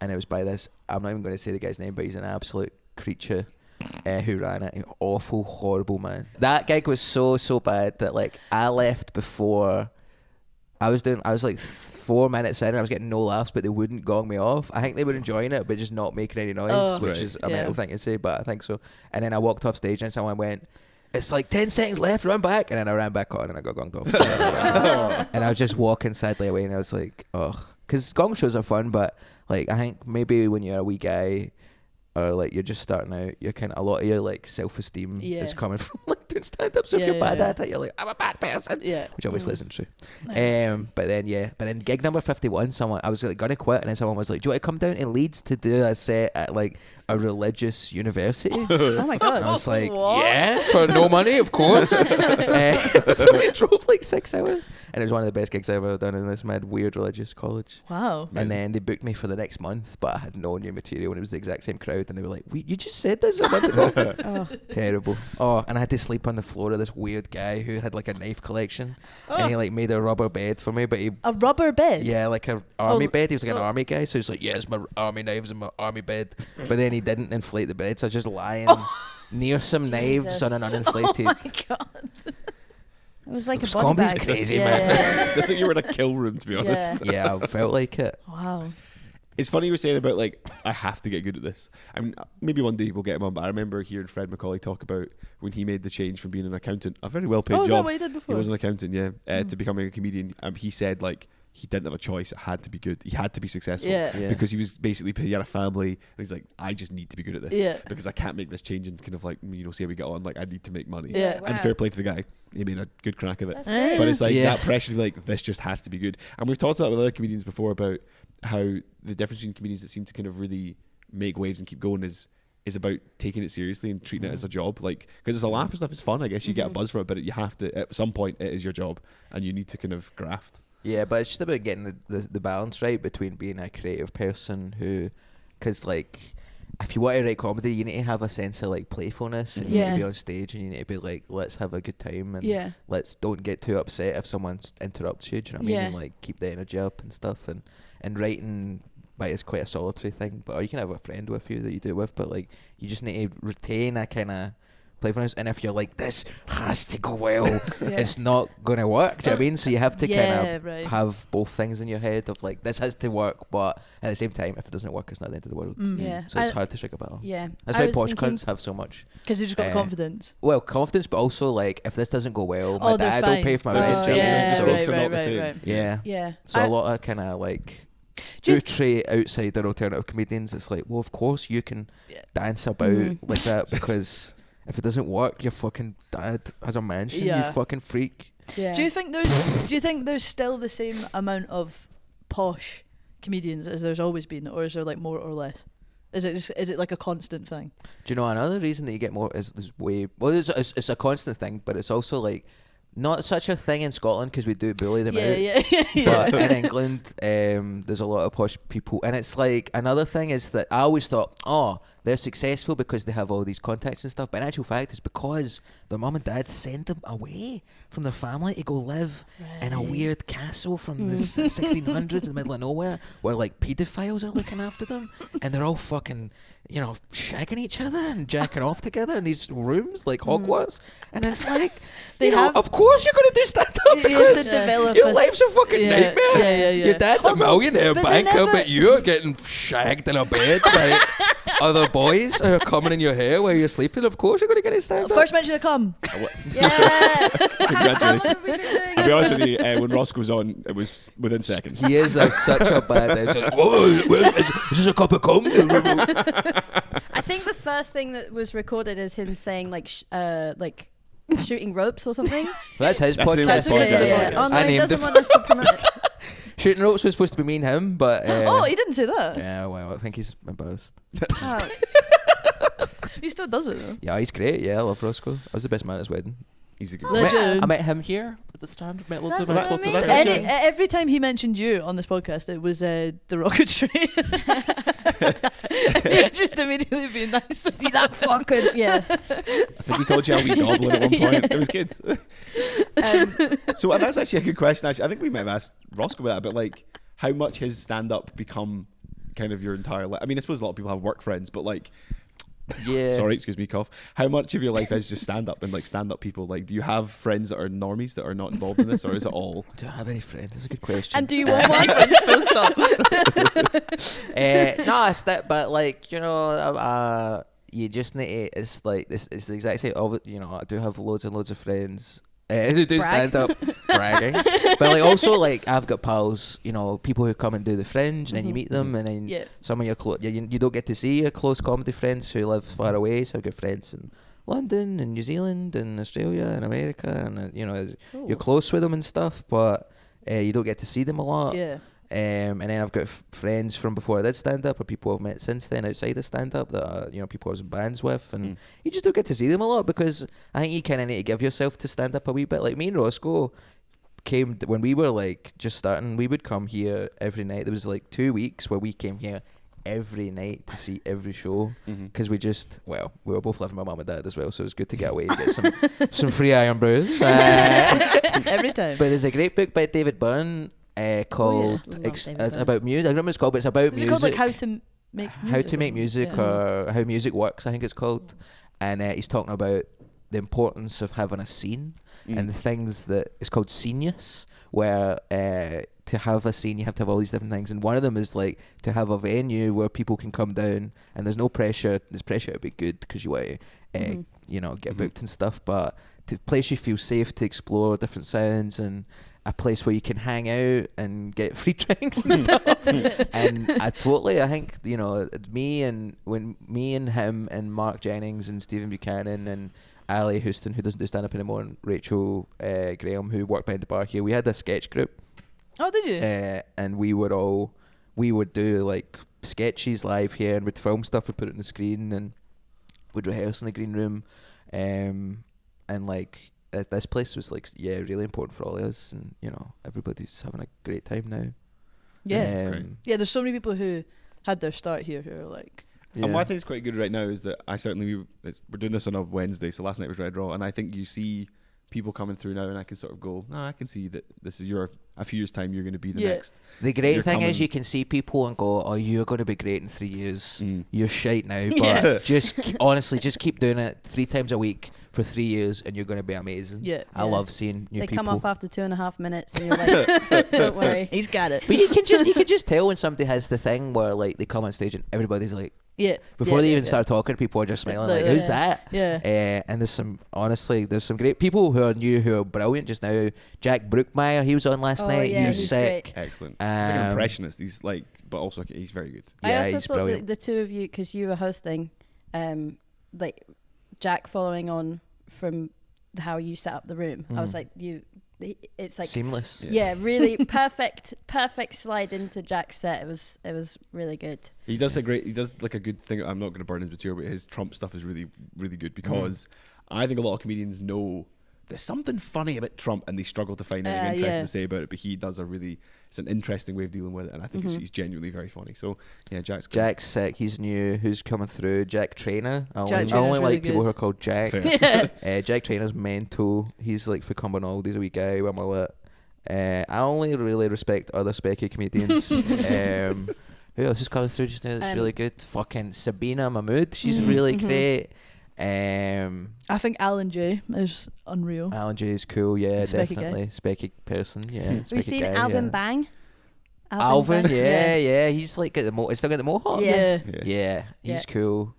and it was by this, I'm not even going to say the guy's name, but he's an absolute creature who ran it. An awful, horrible man. That gig was so bad that like I left before. I was like 4 minutes in and I was getting no laughs, but they wouldn't gong me off. I think they were enjoying it, but just not making any noise, which is a mental thing to say, but I think so. And then I walked off stage and someone went, it's like 10 seconds left, run back. And then I ran back on and I got gonged off. And I was just walking sadly away, and I was like, oh, because gong shows are fun, but like I think maybe when you're a wee guy or like you're just starting out, you're kind of, a lot of your like self-esteem is coming from like doing stand-up. So if you're bad at it, you're like, I'm a bad person, which obviously isn't true. But then gig number 51, I was like gonna quit, and then someone was like, do you want to come down to Leeds to do a set at like a religious university? Oh my god! And I was like, yeah, for no money, of course. So we drove like 6 hours, and it was one of the best gigs I've ever done in this mad weird religious college. Wow. And then they booked me for the next month, but I had no new material, and it was the exact same crowd, and they were like, you just said this a month ago. Terrible. And I had to sleep on the floor of this weird guy who had like a knife collection, and he like made a rubber bed for me, but a rubber bed? Yeah, like a army bed. He was like an army guy, so he's like, yeah, it's my army knives and my army bed. But then he didn't inflate the bed, so I was just lying near some knives on an uninflated. Oh my god. It was like a body Comedy's bag. crazy, man. It's just like you were in a kill room, to be honest. Yeah, I felt like it. Wow. It's funny you were saying about like, I have to get good at this. I mean, maybe one day we'll get him on, but I remember hearing Fred McCauley talk about when he made the change from being an accountant, a very well paid job. Is that what he did before? He was an accountant, to becoming a comedian. He said like he didn't have a choice. It had to be good. He had to be successful because he was basically, he had a family, and he's like, I just need to be good at this because I can't make this change and kind of like, see how we get on. Like, I need to make money. Yeah. And fair play to the guy. He made a good crack of it. That's But it's like that pressure to be like, this just has to be good. And we've talked about with other comedians before about how the difference between comedians that seem to kind of really make waves and keep going is is about taking it seriously and treating it as a job. Like, because it's a laugh and stuff, it's fun. I guess you get a buzz for it, but you have to, at some point, it is your job and you need to kind of graft. Yeah, but it's just about getting the balance right between being a creative person who, because like, if you want to write comedy, you need to have a sense of like playfulness, and you need to be on stage, and you need to be like, let's have a good time, and let's don't get too upset if someone interrupts you. Do you know what I mean? And like keep the energy up and stuff. And writing, like, is quite a solitary thing, but or you can have a friend with you that you do it with, but like you just need to retain a kind of playfulness. And if you're like, this has to go well, it's not gonna work. Do you know what I mean? So you have to kind of have both things in your head of like, this has to work, but at the same time, if it doesn't work, it's not the end of the world. So it's hard to strike a balance. That's why posh cunts have so much, because you just got confidence. Well, confidence, but also like, if this doesn't go well, my dad will pay for my rent. Mistakes are not the same. Yeah. So a lot of kind of like outright outsider alternative comedians, it's like, well, of course you can dance about like that, because if it doesn't work, your fucking dad has a mansion, you fucking freak. Do you think there's still the same amount of posh comedians as there's always been, or is there like more or less? Is it like a constant thing? Do you know another reason that you get more is there's it's a constant thing, but it's also like not such a thing in Scotland because we do bully them out. But in England, there's a lot of posh people, and it's like another thing is that I always thought, oh, they're successful because they have all these contacts and stuff. But in actual fact, it's because their mum and dad sent them away from their family to go live in a weird castle from the 1600s in the middle of nowhere, where like paedophiles are looking after them, and they're all fucking, you know, shagging each other and jacking off together in these rooms like Hogwarts. And it's like, of course you're going to do stand-up because your life's a fucking nightmare. Your dad's a millionaire banker, but you're getting shagged in a bed by other boys who are coming in your hair while you're sleeping. Of course you're going to get a stand-up. First mention of cum. Congratulations. I'll be honest with you, when Ross goes on, it was within seconds. He is such a bad egg. Like, whoa, is this a cup of cum? I think the first thing that was recorded is him saying like shooting ropes or something. That's his podcast. Oh no, he doesn't want us to promote it. Shooting ropes was supposed to be me and him, but he didn't say that. Yeah, well, I think he's embarrassed. He still does it though. Yeah, he's great. Yeah, I love Roscoe. I was the best man at his wedding. He's a good I met him here at the stand. Met loads of people. Every time he mentioned you on this podcast, it was the rocketry. Just immediately being nice. See that fucking I think he called you a wee goblin at one point. It was good. So that's actually a good question. Actually, I think we might have asked Roscoe about that, but like, how much has stand-up become kind of your entire life? I mean, I suppose a lot of people have work friends, but like. Yeah. Sorry, excuse me, cough. How much of your life is just stand-up and like stand-up people? Like, do you have friends that are normies that are not involved in this, or is it all? Do I have any friends? That's a good question. And do you want one friend? Full stop. No, it's that. But like, you know, you just need to. It's like this. It's the exact same. You know, I do have loads and loads of friends. Who do stand up bragging, but like also like I've got pals, you know, people who come and do the Fringe, and then you meet them, and then some of your you don't get to see your close comedy friends who live far away. So I've got friends in London and New Zealand and Australia and America, and you know, you're close with them and stuff, but you don't get to see them a lot. And then I've got friends from before I did stand up, or people I've met since then outside of stand up that are, you know, people I was in bands with, and you just don't get to see them a lot because I think you kind of need to give yourself to stand up a wee bit. Like me and Roscoe came when we were like just starting. We would come here every night. There was like 2 weeks where we came here every night to see every show because we were both living with my mum and dad as well, so it was good to get away and get some free iron brews every time. But there's a great book by David Byrne. Called it's about music. I don't know what it's called, but it's about music. Is it called like How to Make Music? Or How Music Works, I think it's called. And he's talking about the importance of having a scene and the things that it's called scenius, where to have a scene you have to have all these different things, and one of them is like to have a venue where people can come down and there's no pressure. There's pressure to be good because you want to you know, get booked and stuff, but to place you feel safe to explore different sounds, and a place where you can hang out and get free drinks and stuff. And I think, you know, me and him and Mark Jennings and Stephen Buchanan and Ali Houston, who doesn't do stand up anymore, and Rachel Graham, who worked behind the bar here, we had a sketch group. Oh, did you? And we would do like sketches live here, and we'd film stuff, we'd put it on the screen, and would rehearse in the green room, and like this place was like really important for all of us, and you know everybody's having a great time now. Yeah, That's great. yeah. There's so many people who had their start here who are like. And what I think is quite good right now is that we're doing this on a Wednesday, so last night was Red Raw, and I think you see people coming through now, and I can sort of go, I can see that this is a few years' time, you're going to be the next. The great You're thing coming. is you can see people and go, oh, you're going to be great in 3 years. You're shite now, but honestly, just keep doing it 3 times a week for 3 years, and you're going to be amazing. Yeah, I love seeing new people. They come off after 2.5 minutes, and you're like, don't worry, he's got it. But you can just tell when somebody has the thing where like they come on stage and everybody's like, before they even start talking, people are just smiling like, who's that? Yeah. And there's some great people who are new, who are brilliant just now. Jack Brookmeyer, he was on last night. Yeah, he was he's sick. great. Excellent. He's like an impressionist. He's like, but also he's very good. I also he's thought brilliant. the two of you, because you were hosting, like Jack following on from how you set up the room. I was like, it's like seamless. Yeah, really perfect slide into Jack's set. It was really good. He does like a good thing. I'm not going to burn his material, but his Trump stuff is really, really good because I think a lot of comedians know there's something funny about Trump and they struggle to find anything interesting to say about it, but he does it's an interesting way of dealing with it, and I think he's genuinely very funny. So yeah, Jack's good. Jack's sick. He's new. Who's coming through? Jack Trainer. I only Trainer's really like people good. who are called Jack. Jack Trainer's mental. He's like for Cumbers. He's a wee guy with mullet. I only really respect other specky comedians. Who else is coming through just now that's really good? Fucking Sabina Mahmood. She's really great. I think Alan J is unreal. Alan J is cool, yeah, Specky definitely. Specky person, yeah. Have you specky seen guy, Alvin yeah. Bang? Alvin, Bang? yeah. He's like at the still got the mohawk. Yeah. He's cool.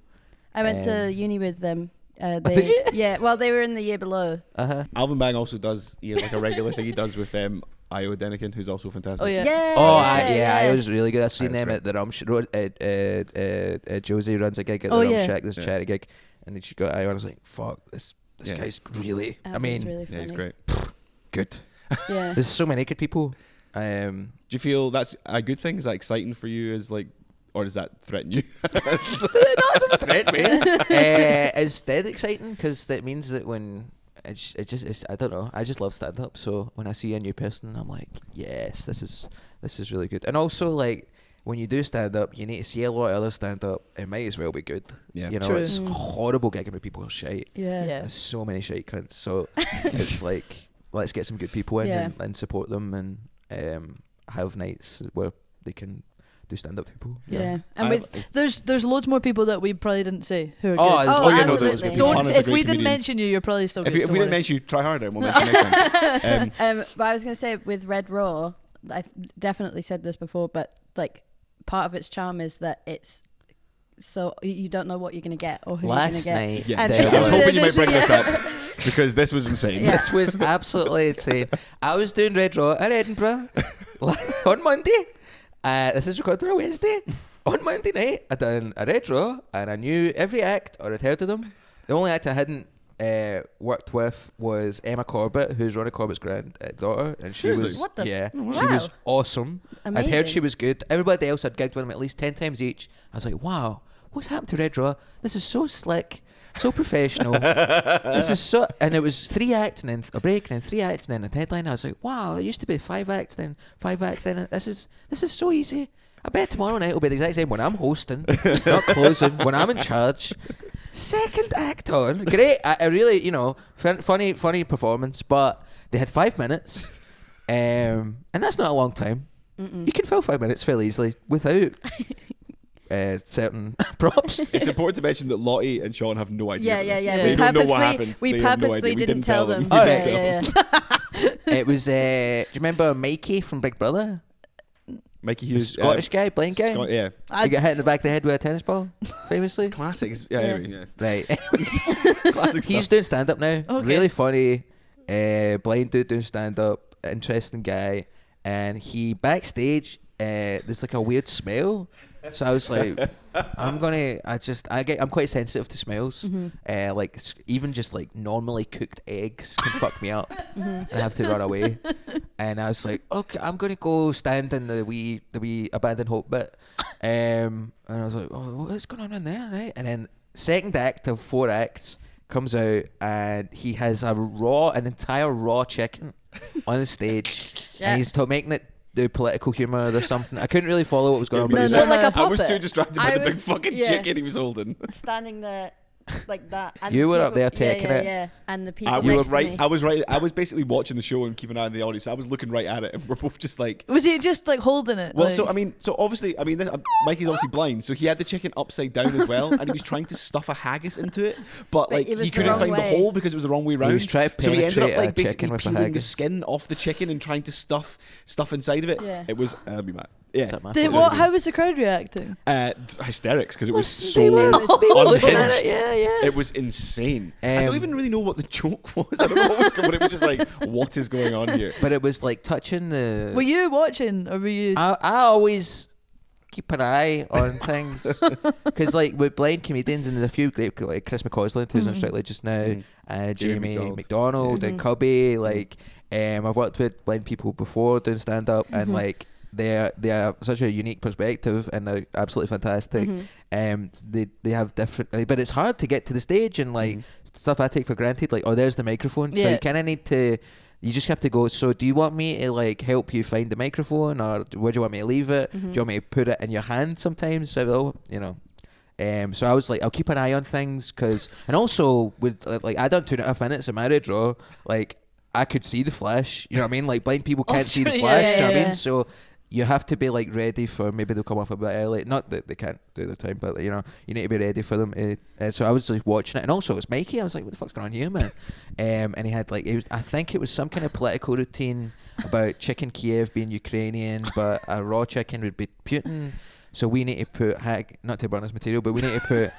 I went to uni with them. Did you? Yeah, well, they were in the year below. Alvin Bang also he has like a regular thing he does with Io Denikin, who's also fantastic. Oh yeah. I was really good. I've seen That's them at the Rum Shack. Josie runs a gig at the Rum Shack, this charity gig, and then she got Io, and I was like, fuck, this guy's really, Alvin's really Yeah, he's funny. great. good. Yeah. There's so many good people. Do you feel that's a good thing? Is that exciting for you? Or does that threaten you? No, it doesn't threaten me. It's dead exciting because that means that when it's I don't know. I just love stand up. So when I see a new person, I'm like, yes, this is really good. And also like when you do stand up, you need to see a lot of other stand up. It might as well be good. Yeah, you know, True. it's horrible gigging with people who are shite. Yeah. There's so many shite cunts. So it's like let's get some good people in and support them and have nights where they can do stand-up people. Yeah. And There's loads more people that we probably didn't say who are Oh, good. there's Oh, loads of absolutely. those people. Don't, Tons of if great we didn't comedians. mention you, you're probably still good. If we Don't didn't worry. mention you, try harder and we'll mention you next time. But I was going to say with Red Raw, I definitely said this before, but like part of its charm is that it's so you don't know what you're going to get or who Last you're going to night, get. Yeah, And I was hoping you might bring this up Yeah. because this was insane. Yeah. this was absolutely insane. I was doing Red Raw in Edinburgh on Monday. This is recorded on a Wednesday. On Monday night, I done a Red Raw and I knew every act or I'd heard of them. The only act I hadn't worked with was Emma Corbett, who's Ronnie Corbett's granddaughter, and she Seriously? was What the- she was awesome. I'd heard Amazing. she was good. Everybody else had gigged with them at least 10 times each. I was like, wow, what's happened to Red Raw? This is so slick, so professional. This is so, and it was 3 acts and then a break and then 3 acts and then a headline. I was like, wow, it used to be 5 acts then 5 acts then. This is so easy. I bet tomorrow night will be the exact same when I'm hosting, not closing, when I'm in charge. Second act on, great. I really, funny performance, but they had 5 minutes, and that's not a long time. You can fill 5 minutes fairly easily without certain props. It's important to mention that Lottie and Sean have no idea. Yeah. They don't know what happens. We They have no purposely idea. We didn't tell them. We All didn't right. tell them. It was. Do you remember Mikey from Big Brother? Mikey The Hughes, Scottish guy, blind guy. yeah, He got hit in the back of the head with a tennis ball, famously. classic. Anyway, Right. classic He's stuff. doing stand up now. Okay. Really funny. Blind dude doing stand up. Interesting guy. And he backstage, there's like a weird smell. So I was like, I'm quite sensitive to smells. Like even just like normally cooked eggs can fuck me up, and I have to run away. And I was like, okay, I'm gonna go stand in the wee abandoned hope bit. And I was like, oh, what's going on in there, right? And then second act of 4 acts comes out, and he has an entire raw chicken on the stage, and he's making it do political humour or something. I couldn't really follow what was going on. No, not like a puppet. I was too distracted by the big fucking chicken he was holding. Standing there like that. And you were up there taking it. Yeah, and the people I next was to right. me. I was right. I was basically watching the show and keeping an eye on the audience. I was looking right at it, and we're both just like. Was he just like holding it? Well, like... so obviously, Mikey's obviously blind, so he had the chicken upside down as well, and he was trying to stuff a haggis into it, but like he couldn't find the hole because it was the wrong way round. He was trying to so he ended up like basically peeling the skin off the chicken and trying to stuff inside of it. Yeah. It was be mad. Yeah. How was the crowd reacting? Hysterics, because it was so they were looking at unhinged. it. Yeah. It was insane. I don't even really know what the joke was. I don't know what was going on. It was just like, what is going on here? But it was like touching the. Were you watching, or were you? I always keep an eye on things because, like, with blind comedians, and there's a few great, like Chris McCausland, who's on Strictly just now, Jamie McDonald, and Cubby. Like, I've worked with blind people before doing stand up, and like. They are such a unique perspective, and they're absolutely fantastic. They have different, but it's hard to get to the stage, and like stuff I take for granted, like, oh, there's the microphone. So you kind of need to. You just have to go. So do you want me to like help you find the microphone, or where do you want me to leave it? Do you want me to put it in your hand sometimes? So so I was like, I'll keep an eye on things, and also with like I done 2.5 minutes in my red draw, like I could see the flash. You know what I mean? Like blind people can't see the flash. Do you know what I mean? So. You have to be like ready for maybe they'll come off a bit early. Not that they can't do their time, but you need to be ready for them. So I was like watching it, and also it was Mikey. I was like, "What the fuck's going on here, man?" And he had like, I think it was some kind of political routine about chicken Kiev being Ukrainian, but a raw chicken would be Putin. So we need to put not to burn his material, but we need to put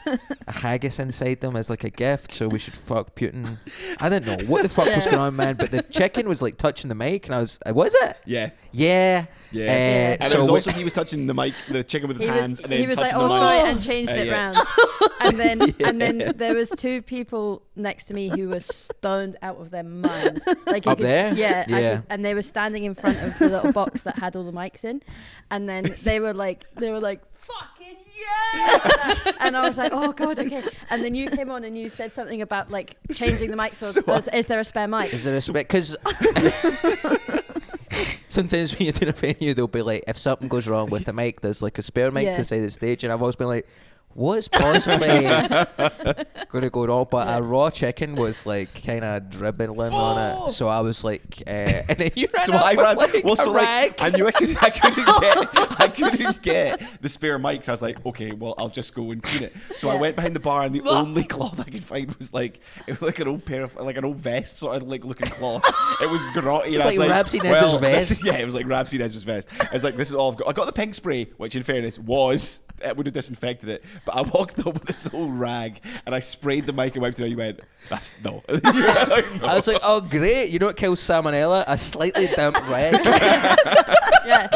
a haggis inside them as like a gift. So we should fuck Putin. I didn't know what the fuck was going on, man. But the chicken was like touching the mic, and I was it? Yeah. And so it was also he was touching the mic, the chicken with his hands, and then he was touching like, the mic. sorry, and changed it round. And then there was 2 people next to me who were stoned out of their minds. Like up there, and they were standing in front of the little box that had all the mics in, and then they were like, fucking yes! And I was like, oh god, okay. And then you came on and you said something about like changing the mic. So is there a spare mic? Is there a spare? Because sometimes when you're doing a venue, they'll be like, if something goes wrong with the mic, there's like a spare mic to side the stage, and I've always been like, what's possibly going to go wrong? But a raw chicken was like kind of dribbling on it, so I was like, and then you ran up with a rag. I knew I couldn't get the spare mics. I was like, okay, well, I'll just go and clean it. So I went behind the bar, and the only cloth I could find was like an old pair of like an old vest sort of like looking cloth. It was grotty. It's like Rapsy Nesbitt's vest. Yeah, it was like Rapsy Nesbitt's vest. I was like, this is all I've got. I got the pink spray, which in fairness would have disinfected it. But I walked up with this old rag, and I sprayed the mic and wiped it out. You went, that's no. I was like, oh great, you know what kills salmonella? A slightly damp rag. Yeah.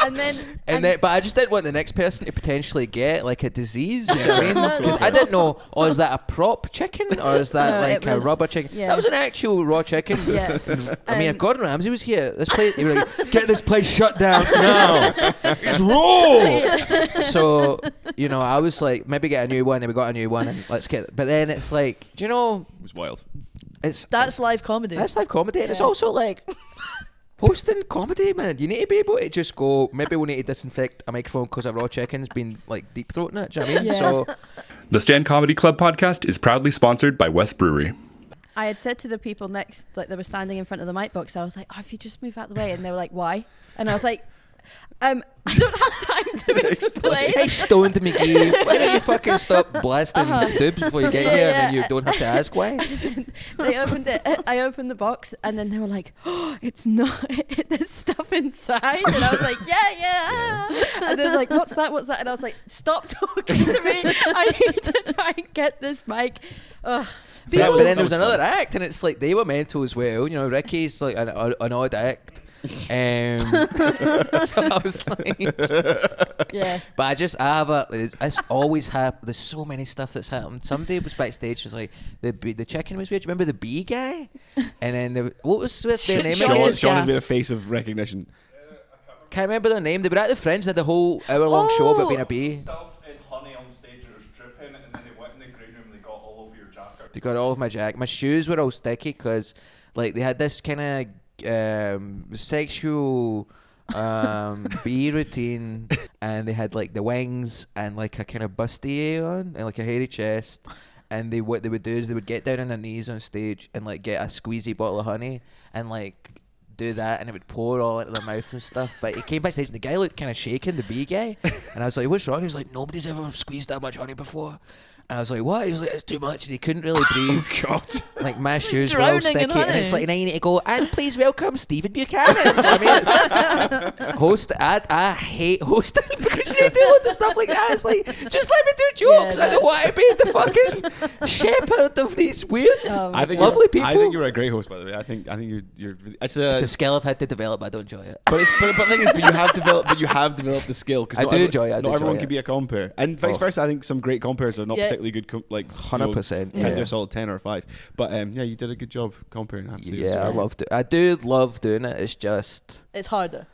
And then, but I just didn't want the next person to potentially get like a disease. You know what I mean? Because I didn't know. Oh, is that a prop chicken or is that like a rubber chicken? Yeah. That was an actual raw chicken. Yeah. I mean, if Gordon Ramsay was here, this place, he would like, get this place shut down now. It's raw. So I was like, maybe get a new one, and we got a new one, and let's get. But then it's like, do you know? It was wild. That's live comedy. That's live comedy, and it's also like. Hosting comedy, man, you need to be able to just go, maybe we need to disinfect a microphone because a raw chicken's been like deep throating it, do you know what I mean? So the Stand Comedy Club podcast is proudly sponsored by West Brewery. I had said to the people next, like they were standing in front of the mic box, I was like, if you just move out the way, and they were like, why? And I was like, I don't have time to explain. Hey, stoned McGee, why don't you fucking stop blasting dibs before you get here, and then you don't have to ask why? They opened it. I opened the box, and then they were like, "Oh, it's not. There's stuff inside." And I was like, "Yeah." And they're like, "What's that? What's that?" And I was like, "Stop talking to me. I need to try and get this mic." But then there was another act, and it's like they were mental as well. Ricky's like an odd act. So I was like, yeah. But it's always happened. There's so many stuff that's happened. Somebody was backstage, was like, the chicken was weird. Do you remember the bee guy? And then what was with their name? Sean has made a face of recognition. Can't remember their name. They were at the Fringe. They had the whole hour-long show about being a bee. Stuff in honey on stage, it was dripping, and then they went and they They got all of my jacket. My shoes were all sticky because, like, they had this kind of sexual B routine, and they had like the wings and like a kind of bustier on and like a hairy chest. And what they would do is they would get down on their knees on stage and like get a squeezy bottle of honey and like do that, and it would pour all into their mouth and stuff. But he came backstage and the guy looked kind of shaken, the B guy, and I was like, "What's wrong?" He was like, "Nobody's ever squeezed that much honey before." And I was like, "What?" He was like, "It's too much," and he couldn't really breathe. Oh God! Like my shoes were all Drowning in sticky, and it's honey. like, and I need to go. And please welcome Stephen Buchanan. You know what I mean, host. I hate hosting because you do loads of stuff like that. It's like, just let me do jokes. I don't want to be the fucking shepherd of these weird, lovely people. I think you're a great host, by the way. I think you're. It's a skill I've had to develop. But I don't enjoy it. But the thing is, you have developed the skill. I do enjoy it. Not everyone can be a compere, and vice versa. I think some great compares are not particularly good. 100%. Can't do a solid 10 or a 5. But yeah, you did a good job comparing. Absolutely. Yeah, I loved it. I do love doing it. It's just It's harder.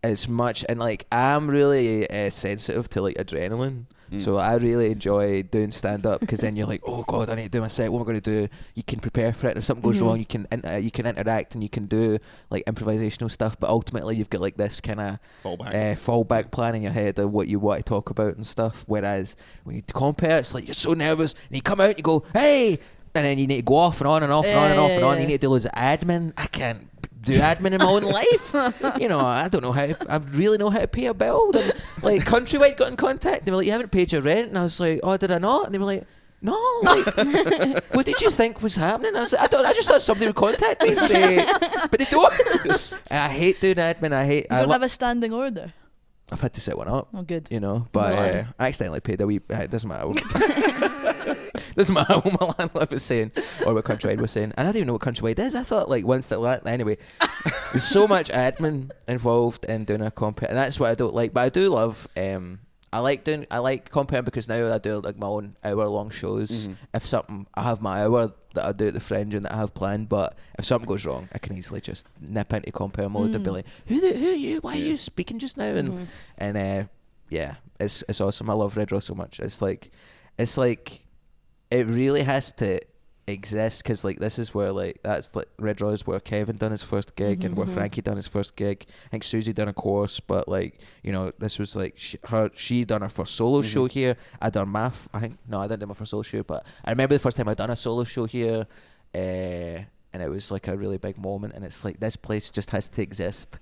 as much, and like I'm really sensitive to like adrenaline. So I really enjoy doing stand up because then you're like, oh God, I need to do my set. What am I going to do? You can prepare for it. If something goes wrong, you can interact and you can do like improvisational stuff. But ultimately, you've got like this kind of fallback plan in your head of what you want to talk about and stuff. Whereas when you compare, it's like you're so nervous and you come out, and you go, hey, and then you need to go off and on and off and on and off and on. You need to do loads of admin. I can't do admin in my own life. You know, I don't know I really know how to pay a bill. Then, like, Countrywide got in contact. They were like, you haven't paid your rent. And I was like, oh, did I not? And they were like, no. Like, what did you think was happening? I was like, I just thought somebody would contact me and say, but they don't. And I hate doing admin. You don't have a standing order. I've had to set one up. Oh, good. You know, but I accidentally paid a wee. It doesn't matter. Doesn't matter what my landlord was saying or what Countrywide was saying. And I don't even know what Countrywide is. I thought like once that anyway, there's so much admin involved in doing a compare, and that's what I don't like. But I do love. I like comparing because now I do like my own hour-long shows. If something, I have my hour that I do at the Fringe and that I have planned. But if something goes wrong, I can easily just nip into compare mode and be like, who are you? Why are you speaking just now? And yeah, it's awesome. I love Red Raw so much. It's like it really has to exist because like this is where like that's like Red Raw is where Kevin done his first gig and where Frankie done his first gig. I think Susie done a course, but like, you know, this was like she done her first solo show here. I done I didn't do my first solo show, but I remember the first time I done a solo show here, and it was like a really big moment. And it's like this place just has to exist,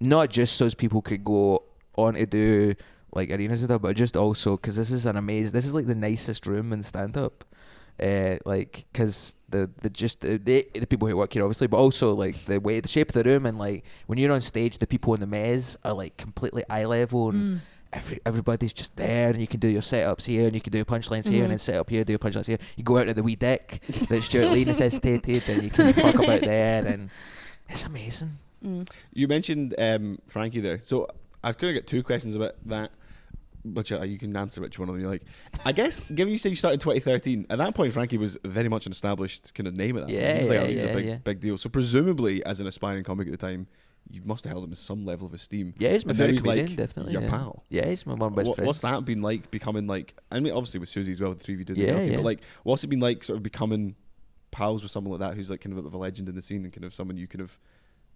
not just so as people could go on to do like arenas and stuff, but just also because this is like the nicest room in stand up. Like, because the people who work here obviously, but also like the shape of the room, and like when you're on stage, the people in the mezz are like completely eye level, and everybody's just there, and you can do your setups here, and you can do punchlines here, and then set up here, do punchlines here. You go out to the wee deck that Stuart Lee necessitated, and you can fuck about there, and it's amazing. You mentioned Frankie there, so I've kind of got two questions about that. Which you can answer which one of them you like. I guess, given you said you started in 2013, at that point Frankie was very much an established kind of name at that point. He was a big deal. So presumably, as an aspiring comic at the time, you must have held him in some level of esteem. Yeah, he's my favorite comedian, like definitely. Your pal. Yeah, he's my one of my best friends. What's that been like becoming like? I mean, obviously with Susie as well, the three of you did the guillotine, but like, what's it been like sort of becoming pals with someone like that who's like kind of a legend in the scene and kind of someone you kind of,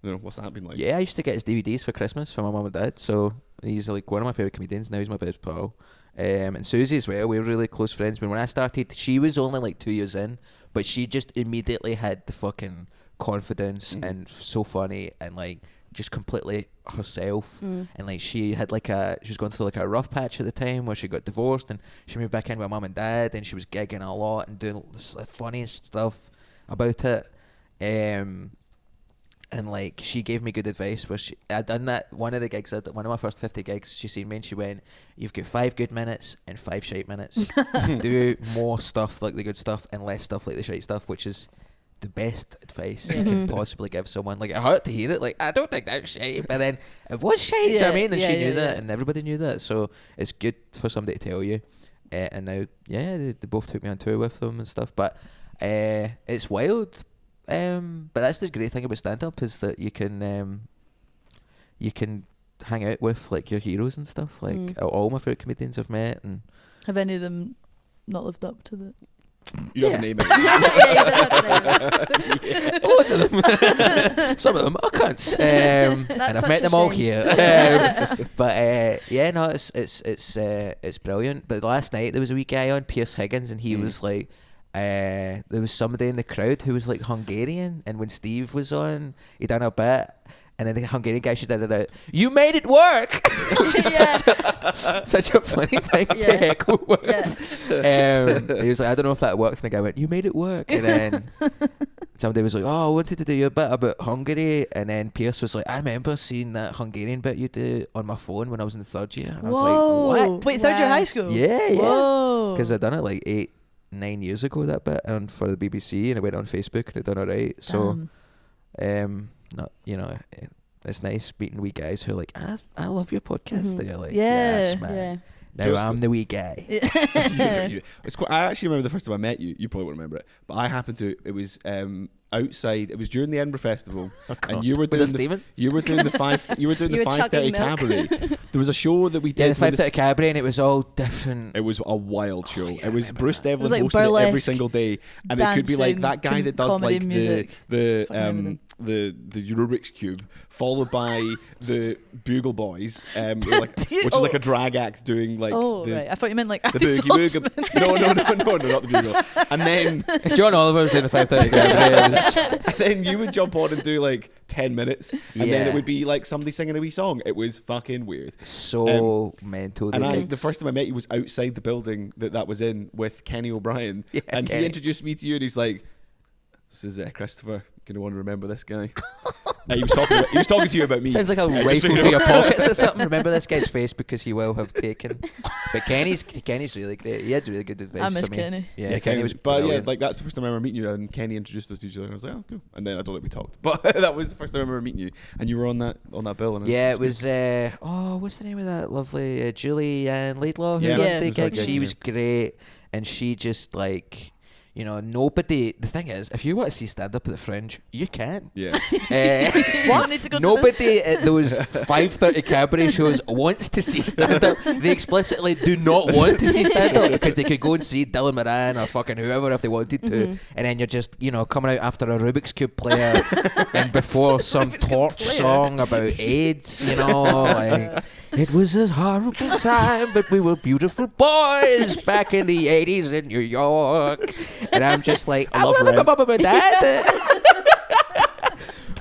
you know, what's that been like? Yeah, I used to get his DVDs for Christmas from my mum and dad, so he's like one of my favourite comedians. Now he's my best pal. And Susie as well, we were really close friends. When I started, she was only like 2 years in, but she just immediately had the fucking confidence and so funny and like just completely herself. And like she was going through like a rough patch at the time where she got divorced, and she moved back in with mum and dad, and she was gigging a lot and doing this funny stuff about it. And like she gave me good advice where I'd done that one of the gigs, one of my first 50 gigs, she seen me and she went, you've got 5 good minutes and 5 shite minutes. Do more stuff like the good stuff and less stuff like the shite stuff, which is the best advice you can possibly give someone. Like, it hurt to hear it, like, I don't think that's shite, but then it was shite, do you know what I mean? And she knew that, and everybody knew that, so it's good for somebody to tell you. And now, they both took me on tour with them and stuff, but it's wild. But that's the great thing about stand-up is that you can hang out with like your heroes and stuff. Like all my favourite comedians I've met, and have any of them not lived up to the You don't have to name it. Loads of them. Some of them are cunts, and I've met them all here. But no, it's brilliant. But last night there was a wee guy on, Pierce Higgins, and he was like, there was somebody in the crowd who was like Hungarian, and when Steve was on, he done a bit. And then the Hungarian guy, she did it out, "You made it work," which is such a funny thing to echo with. He was like, "I don't know if that worked." And the guy went, "You made it work." And then somebody was like, "Oh, I wanted to do your bit about Hungary." And then Pierce was like, "I remember seeing that Hungarian bit you do on my phone when I was in the 3rd year." And I was like, "What?" Wait, 3rd year high school? Yeah. Whoa. Because I'd done it like 8-9 years ago, that bit, and for the BBC, and it went on Facebook, and it done alright. So, not, you know, it's nice meeting wee guys who are like, I love your podcast. They're like, yes, man. Now I'm the wee guy. It's quite, I actually remember the first time I met you. You probably won't remember it, but I happened to. It was outside. It was during the Edinburgh Festival, and you were doing You were doing the 5:30 cabaret. There was a show that we did. Yeah, the 5:30 cabaret, and it was all different. It was a wild show. It was Bruce Devlin was like hosting it every burlesque, single day, and it could be like that guy that does like music. the Rubik's Cube, followed by the Bugle Boys, which is like a drag act doing like. Oh, right. I thought you meant like the boogie boogie. No, not the Bugle. And then John Oliver was doing the 5:30 cabaret. And then you would jump on and do like 10 minutes, and then it would be like somebody singing a wee song. It was fucking weird. So mental. And the first time I met you was outside the building that was in with Kenny O'Brien, and Kenny. He introduced me to you, and he's like, "This is Christopher. You're gonna want to remember this guy." He was talking to you about me. Sounds like a rifle through your pockets or something. Remember this guy's face because he will have taken. But Kenny's really great. He had really good advice. I miss for me. Kenny. Yeah, Kenny was. But brilliant. Like that's the first time I remember meeting you, and Kenny introduced us to each other. And I was like, "Oh, cool." And then I don't think we talked, but that was the first time I remember meeting you, and you were on that bill. And it was. What's the name of that lovely Julie Ann Laidlaw who runs the gig? She was great, and she just like. You know, nobody. The thing is, if you want to see stand up at the Fringe, you can. Yeah. Nobody at those 5:30 cabaret shows wants to see stand up. They explicitly do not want to see stand up because they could go and see Dylan Moran or fucking whoever if they wanted to, and then you're just coming out after a Rubik's Cube player and before some torch song about AIDS. Like. It was a horrible time, but we were beautiful boys back in the 80s in New York. And I'm just like, I'll never come up with my dad.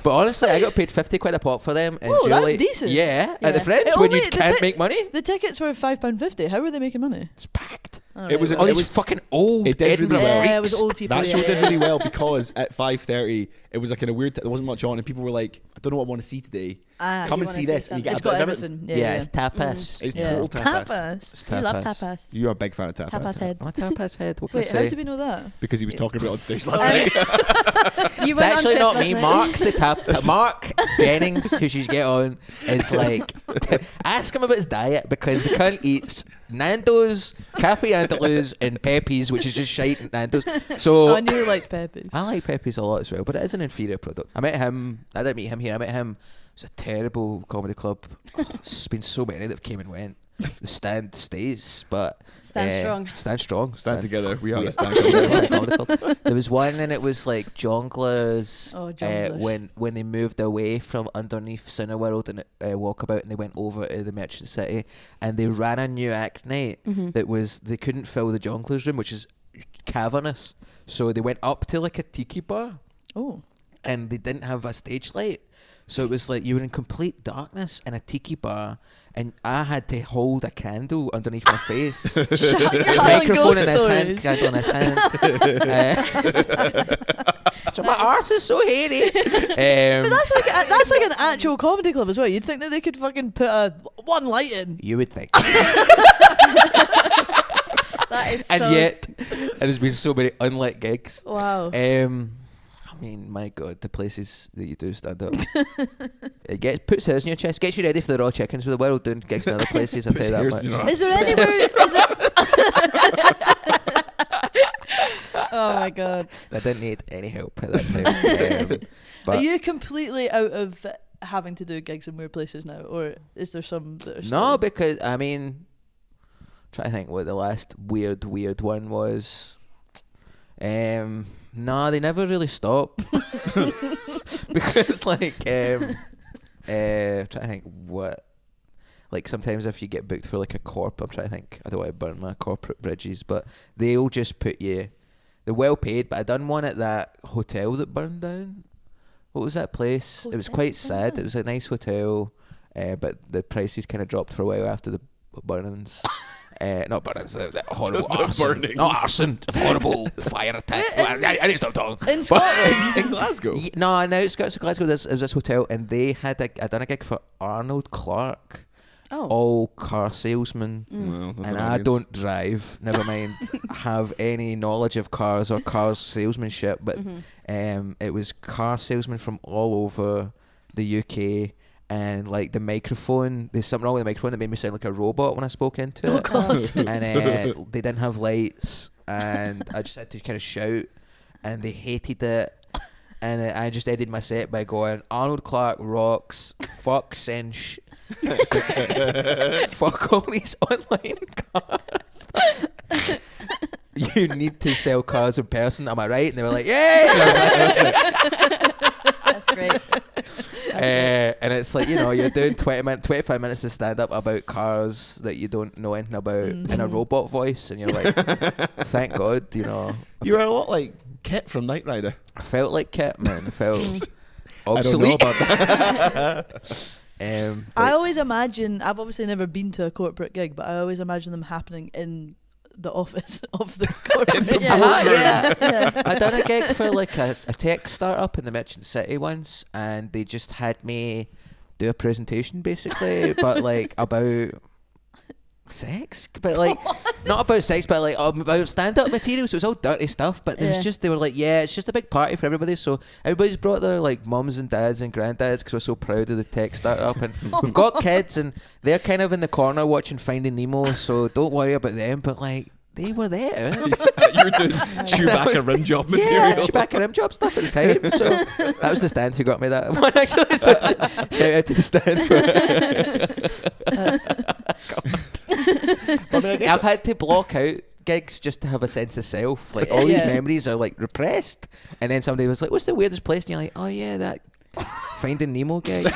But honestly, I got paid 50 quid a pop for them. And Julie, that's decent. Yeah, at the Fringe when you can't make money. The tickets were £5.50. How were they making money? It's packed. Oh, it was fucking old. It did Edinburgh really well. Yeah, it was old people. That show did really well because at 5:30 it was like kind of weird. There wasn't much on, and people were like, "I don't know what I want to see today. Come and see this." And you get it's got everything. Yeah, it's tapas. It's total tapas. It's You love tapas. You're a big fan of tapas. Tapas head. I'm a tapas head. What can Wait, I say? how do we know that? Because he was talking about it on stage last night. You It's actually not me. Mark's the Mark Jennings, who she's get on, is like, ask him about his diet because the cunt eats Nando's, Cafe Andaluz, and Pepe's, which is just shite Nando's. So I knew you liked Pepe's. I like Pepe's a lot as well, but it is an inferior product. I didn't meet him here. I met him. It was a terrible comedy club. There's been so many that came and went. The Stand stays, but Stand strong. Stand together. We are a stand comedy club. There was one, and it was like Jongleurs. Oh, Jongleurs. When they moved away from underneath Cineworld and Walkabout, and they went over to the Merchant City, and they ran a new act night that was they couldn't fill the Jongleurs room, which is cavernous, so they went up to like a tiki bar. Oh. And they didn't have a stage light. So it was like you were in complete darkness in a tiki bar, and I had to hold a candle underneath my face. Microphone in his hand, candle in his hand. So my arse is so hairy. But that's like an actual comedy club as well. You'd think that they could fucking put one light in. You would think. That is and there's been so many unlit gigs. Wow. I mean, my God, the places that you do stand up. It puts hairs in your chest, gets you ready for the raw chickens of the world, doing gigs in other places, I'll tell you that much. Is there anywhere... Oh my God. I didn't need any help at that time. Are you completely out of having to do gigs in weird places now? Or is there some that are still... No, because, I mean... Trying to think what the last weird one was. Nah, they never really stop. Because like trying to think what. Like sometimes if you get booked for like a corp, I'm trying to think, I don't want to burn my corporate bridges, but they'll just put you, they're well paid, but I done one at that hotel that burned down. What was that place? It was quite sad. It was a nice hotel, but the prices kind of dropped for a while after the burnings. Not burnings, the horrible arson. Not arson, horrible fire attack. I need to stop talking. In Scotland? In Glasgow? No, in the outskirts of Glasgow, there was this hotel, and they had I done a gig for Arnold Clark. All car salesmen, and I don't drive, never mind have any knowledge of cars or cars salesmanship, but it was car salesmen from all over the UK, and like the microphone, there's something wrong with the microphone that made me sound like a robot when I spoke into it. God. And they didn't have lights, and I just had to kind of shout, and they hated it. And I just ended my set by going, Arnold Clark rocks, fuck Cinch. Fuck all these online cars. You need to sell cars in person, am I right? And they were like, yay! That's great. And it's like, you're doing 25 minutes of stand up about cars that you don't know anything about in a robot voice, and you're like, thank God, You were a lot like Kit from Knight Rider. I felt like Kit, man. I felt I don't obsolete. know about that. I always imagine, I've obviously never been to a corporate gig, but I always imagine them happening in the office of the corporate. Yeah. I done a gig for like a tech startup in the Merchant City once, and they just had me do a presentation basically, but like about sex, but like not about sex, but like about stand-up material. So it was all dirty stuff, but there was just, they were like, it's just a big party for everybody, so everybody's brought their like mums and dads and granddads because we're so proud of the tech startup, and we've got kids and they're kind of in the corner watching Finding Nemo, so don't worry about them, but like they were there. You were doing Chewbacca rim job material. Yeah, Chewbacca rim job stuff at the time. So that was the stand who got me that one, actually. So shout out to the stand. I've had to block out gigs just to have a sense of self. Like all these memories are like repressed, and then somebody was like, "What's the weirdest place?" And you're like, "Oh yeah, that Finding Nemo gig."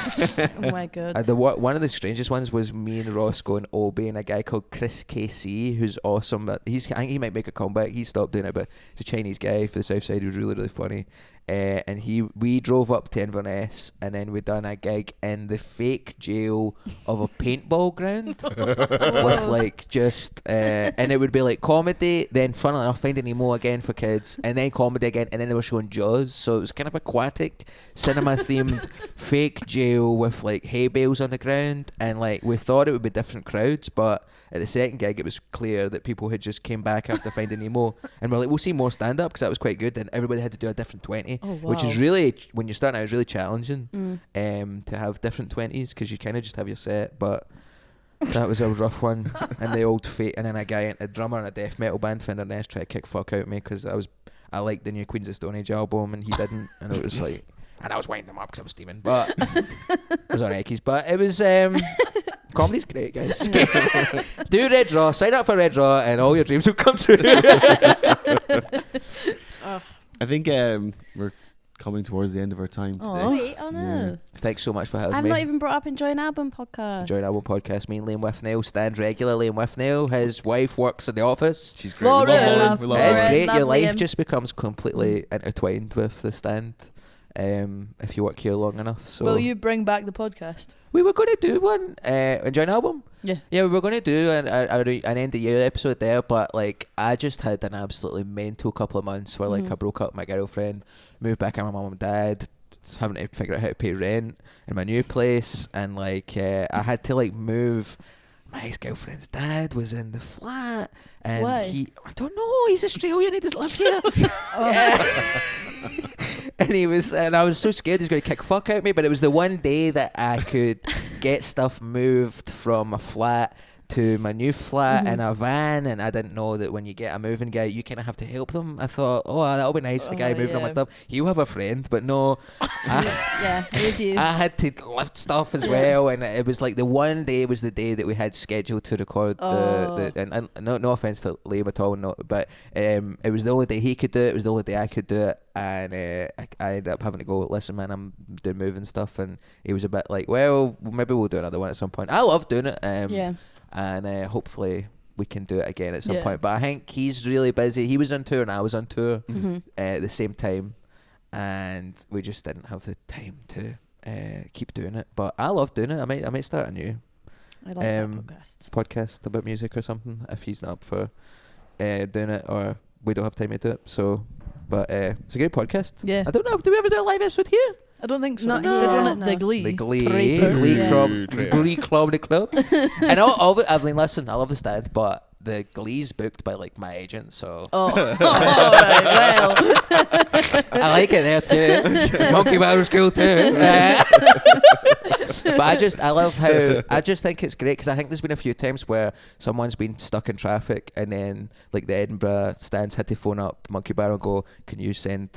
Oh my God. One of the strangest ones was me and Ross going Obi and a guy called Chris KC, who's awesome. But I think he might make a comeback. He stopped doing it, but he's a Chinese guy for the South Side who's really, really funny. And we drove up to Inverness, and then we done a gig in the fake jail of a paintball ground with like just and it would be like comedy, then funnily enough Finding Nemo again for kids, and then comedy again, and then they were showing Jaws, so it was kind of aquatic cinema themed fake jail with like hay bales on the ground, and like we thought it would be different crowds, but at the second gig it was clear that people had just came back after Finding Nemo, and we're like, we'll see more stand up because that was quite good, and everybody had to do a different 20. Oh, wow. Which is really, when you're starting out, it's really challenging to have different 20s because you kind of just have your set, but that was a rough one. And the old fate, and then a drummer in a death metal band found Inverness tried to kick fuck out of me because I liked the new Queens of Stone Age album and he didn't, and it was like, and I was winding them up because I was steaming, but it was on Eckies, but it was comedy's great, guys. Do Red Raw, sign up for Red Raw, and all your dreams will come true. I think we're coming towards the end of our time today. Oh, wait, oh no. Yeah. Thanks so much for having I've me. not even brought up Enjoy an Album podcast. Enjoy an Album podcast. Me and Liam Withnail stand regularly in Withnail. His wife works in the office. She's great. Lauren. We love Lauren. Love We love It's Lauren. great. Love Your life Liam. just becomes completely intertwined with the stand if you work here long enough. So Will you bring back the podcast? we were going to do one. Enjoy an Album. Yeah. Yeah, we were going to do an end of year episode there, but like I just had an absolutely mental couple of months where like I broke up with my girlfriend, moved back in with my mum and dad, just having to figure out how to pay rent in my new place, and like I had to like move. My ex-girlfriend's dad was in the flat, and Why? I don't know, he's Australian, he doesn't live here. And I was so scared he was going to kick fuck out of me, but it was the one day that I could get stuff moved from a flat to my new flat in a van, and I didn't know that when you get a moving guy, you kind of have to help them. I thought, oh, that'll be nice. A guy moving all my stuff. He'll have a friend, but no. Yeah, it was you. I had to lift stuff as well, and it was like the one day was the day that we had scheduled to record and no offense to Liam at all, but it was the only day he could do it. It was the only day I could do it, and I ended up having to go. Listen, man, I'm doing moving stuff, and he was a bit like, well, maybe we'll do another one at some point. I love doing it, and hopefully we can do it again at some point. But I think he's really busy. He was on tour and I was on tour at the same time, and we just didn't have the time to keep doing it. But I love doing it. I might start a new podcast about music or something if he's not up for doing it, or we don't have time to do it. So, but it's a great podcast. Yeah. I don't know. Do we ever do a live episode here? I don't think so. Not Did here, one at no. the Glee. The Glee Draper. Comedy Club. And I mean, listen, I love the stand, but the Glee's booked by like my agent, so Oh, all right, well. I like it there too. Monkey Barrel's cool too. But I love how I just think it's great because I think there's been a few times where someone's been stuck in traffic and then like the Edinburgh stands had to phone up Monkey Barrel and go, can you send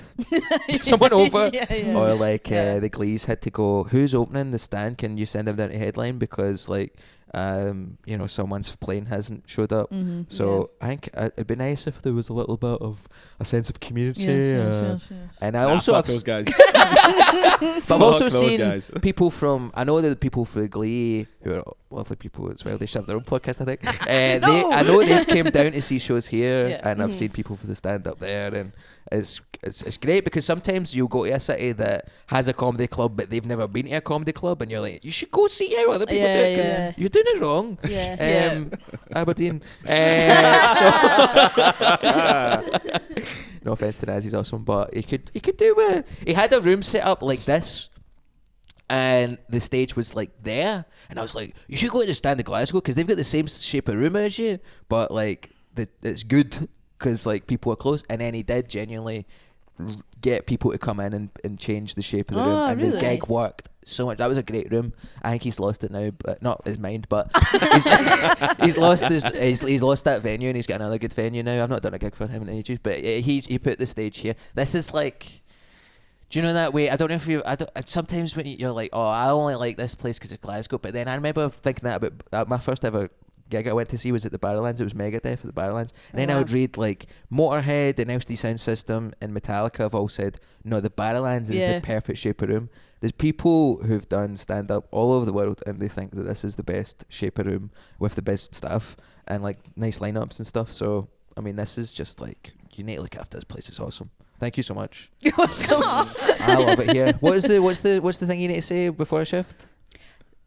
someone over? Or like the Glees had to go, who's opening the stand? Can you send them down to headline because like someone's plane hasn't showed up. So I think it'd be nice if there was a little bit of a sense of community. Yes. And I also have those guys. But I've also seen guys. people from, I know the people for Glee who are lovely people as well. They should have their own podcast, I think. I know they came down to see shows here, and I've seen people for the stand up there, and it's great because sometimes you'll go to a city that has a comedy club but they've never been to a comedy club, and you're like, you should go see how other people do it because you're doing it wrong. Aberdeen. No offense to Naz, he's awesome, but he could do he had a room set up like this, and the stage was like there, and I was like, you should go to the stand in Glasgow because they've got the same shape of room as you, but like it's good because like people are close. And then he did genuinely get people to come in and change the shape of the room, and really? the gig worked so much. That was a great room. I think he's lost it now, but not his mind, but he's lost he's lost that venue, and he's got another good venue now. I've not done a gig for him in ages, but he put the stage here. This is like, do you know that way? I don't know if you. Sometimes when you're like, oh, I only like this place because it's Glasgow, but then I remember thinking that about my first ever gig I went to see was at the Barrowlands. It was Megadeth at the Barrowlands, and then I would read like Motorhead and LCD Sound System and Metallica have all said, no, the Barrowlands is the perfect shape of room. There's people who've done stand up all over the world, and they think that this is the best shape of room with the best staff and like nice lineups and stuff. So I mean, this is just like, you need to look after this place. It's awesome. Thank you so much. You're welcome. I love it here. What's the thing you need to say before a shift?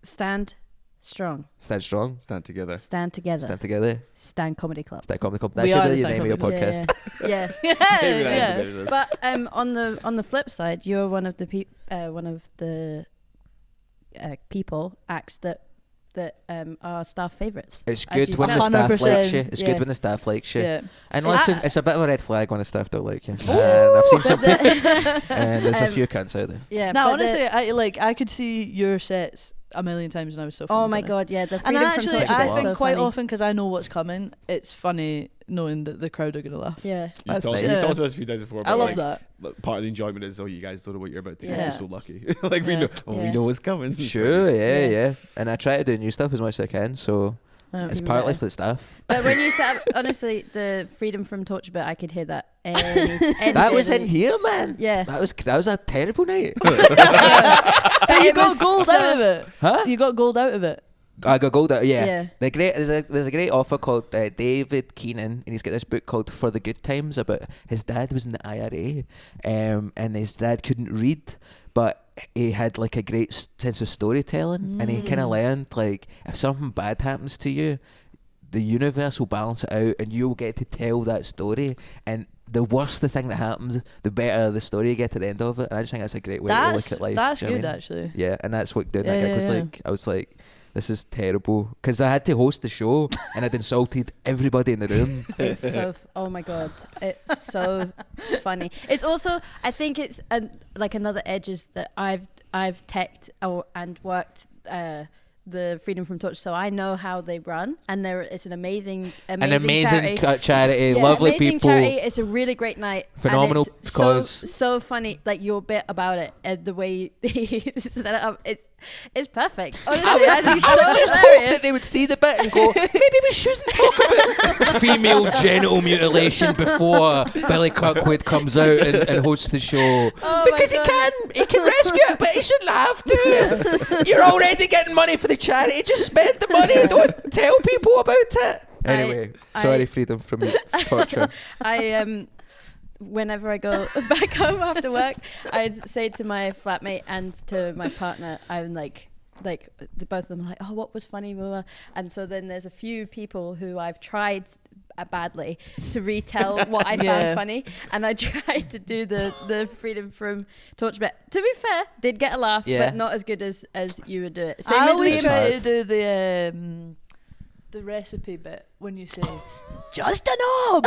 Stand strong. Stand strong. Stand together. Stand together. Stand together. Stand Comedy Club. Stand Comedy Club. That We should are be the the name of your Stand podcast. Yeah. But on the flip side, you're one of the acts that are staff favourites. It's As good you when said. the staff 100%. likes you. It's Yeah. good when the staff likes you. Yeah. And listen, it's a bit of a red flag when the staff don't like you. And I've seen some people, and there's a few cunts out there. Yeah. Now, but honestly, I could see your sets a million times, and I was so. oh my funny. god, yeah. The And freedom from actually, touch is I so think quite funny. often, because I know what's coming, it's funny knowing that the crowd are gonna laugh. Yeah. That's You've nice. talked about this a few times before. I but love like, that. look, part of the enjoyment is, you guys don't know what you're about to get. Yeah. You're so lucky. Like we Yeah. know, Yeah. we know what's coming. Sure, Yeah. yeah. And I try to do new stuff as much as I can, so it's Even partly better. for the staff. But when you said, honestly, the freedom from torture bit, I could hear that. That was in here, man. Yeah. That was a terrible night. But you it got was gold so- out of it. Huh? You got gold out of it. I got gold out. Yeah. Yeah. There's a great author called David Keenan, and he's got this book called For the Good Times about his dad was in the IRA, and his dad couldn't read, but he had like a great sense of storytelling, and he kind of learned like if something bad happens to you, the universe will balance it out, and you'll get to tell that story. And the worse the thing that happens, the better the story you get at the end of it. And I just think that's a great way to look at life. That's do you know good, what I mean? actually. Yeah, and that's what doing that Yeah, gig was yeah, like. I was like, this is terrible, because I had to host the show and I'd insulted everybody in the room. It's so. Oh my god, it's so funny. It's also, I think it's like another edge is that I've teched and worked the Freedom from Torture, so I know how they run, and it's an amazing amazing charity. Lovely amazing people. Charity. It's a really great night. Phenomenal and it's cause. So funny, like your bit about it and the way he set it up. It's perfect. Honestly, I think it's so I would just hope hilarious. that they would see the bit and go, maybe we shouldn't talk about female genital mutilation before Billy Kirkwood comes out and hosts the show. Oh Because he can rescue it, but he shouldn't have to. You're already getting money for the charity. Just spend the money and don't tell people about it. Anyway, sorry, Freedom from Torture. Whenever I go back home after work, I'd say to my flatmate and to my partner, I'm like both of them are like, oh, what was funny, blah, blah. And so then there's a few people who I've tried badly to retell what I found funny, and I tried to do the Freedom from Torture bit. To be fair, did get a laugh, but not as good as you would do it. Same I with always Liam. try to do the recipe bit when you say just a knob.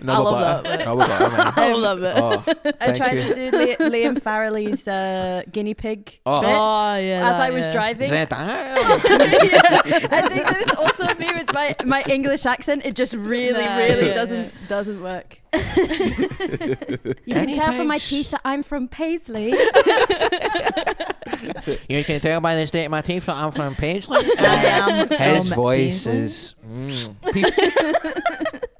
No, I love that bit. No, I love that bit. Oh, I tried to do Liam Farrelly's guinea pig bit yeah, as I was driving. Damn. I think there's also me with my English accent. It just really doesn't work. You can tell from my teeth that I'm from Paisley. You can tell by the state of my teeth that I'm from Paisley. I am His from voice Paisley. is.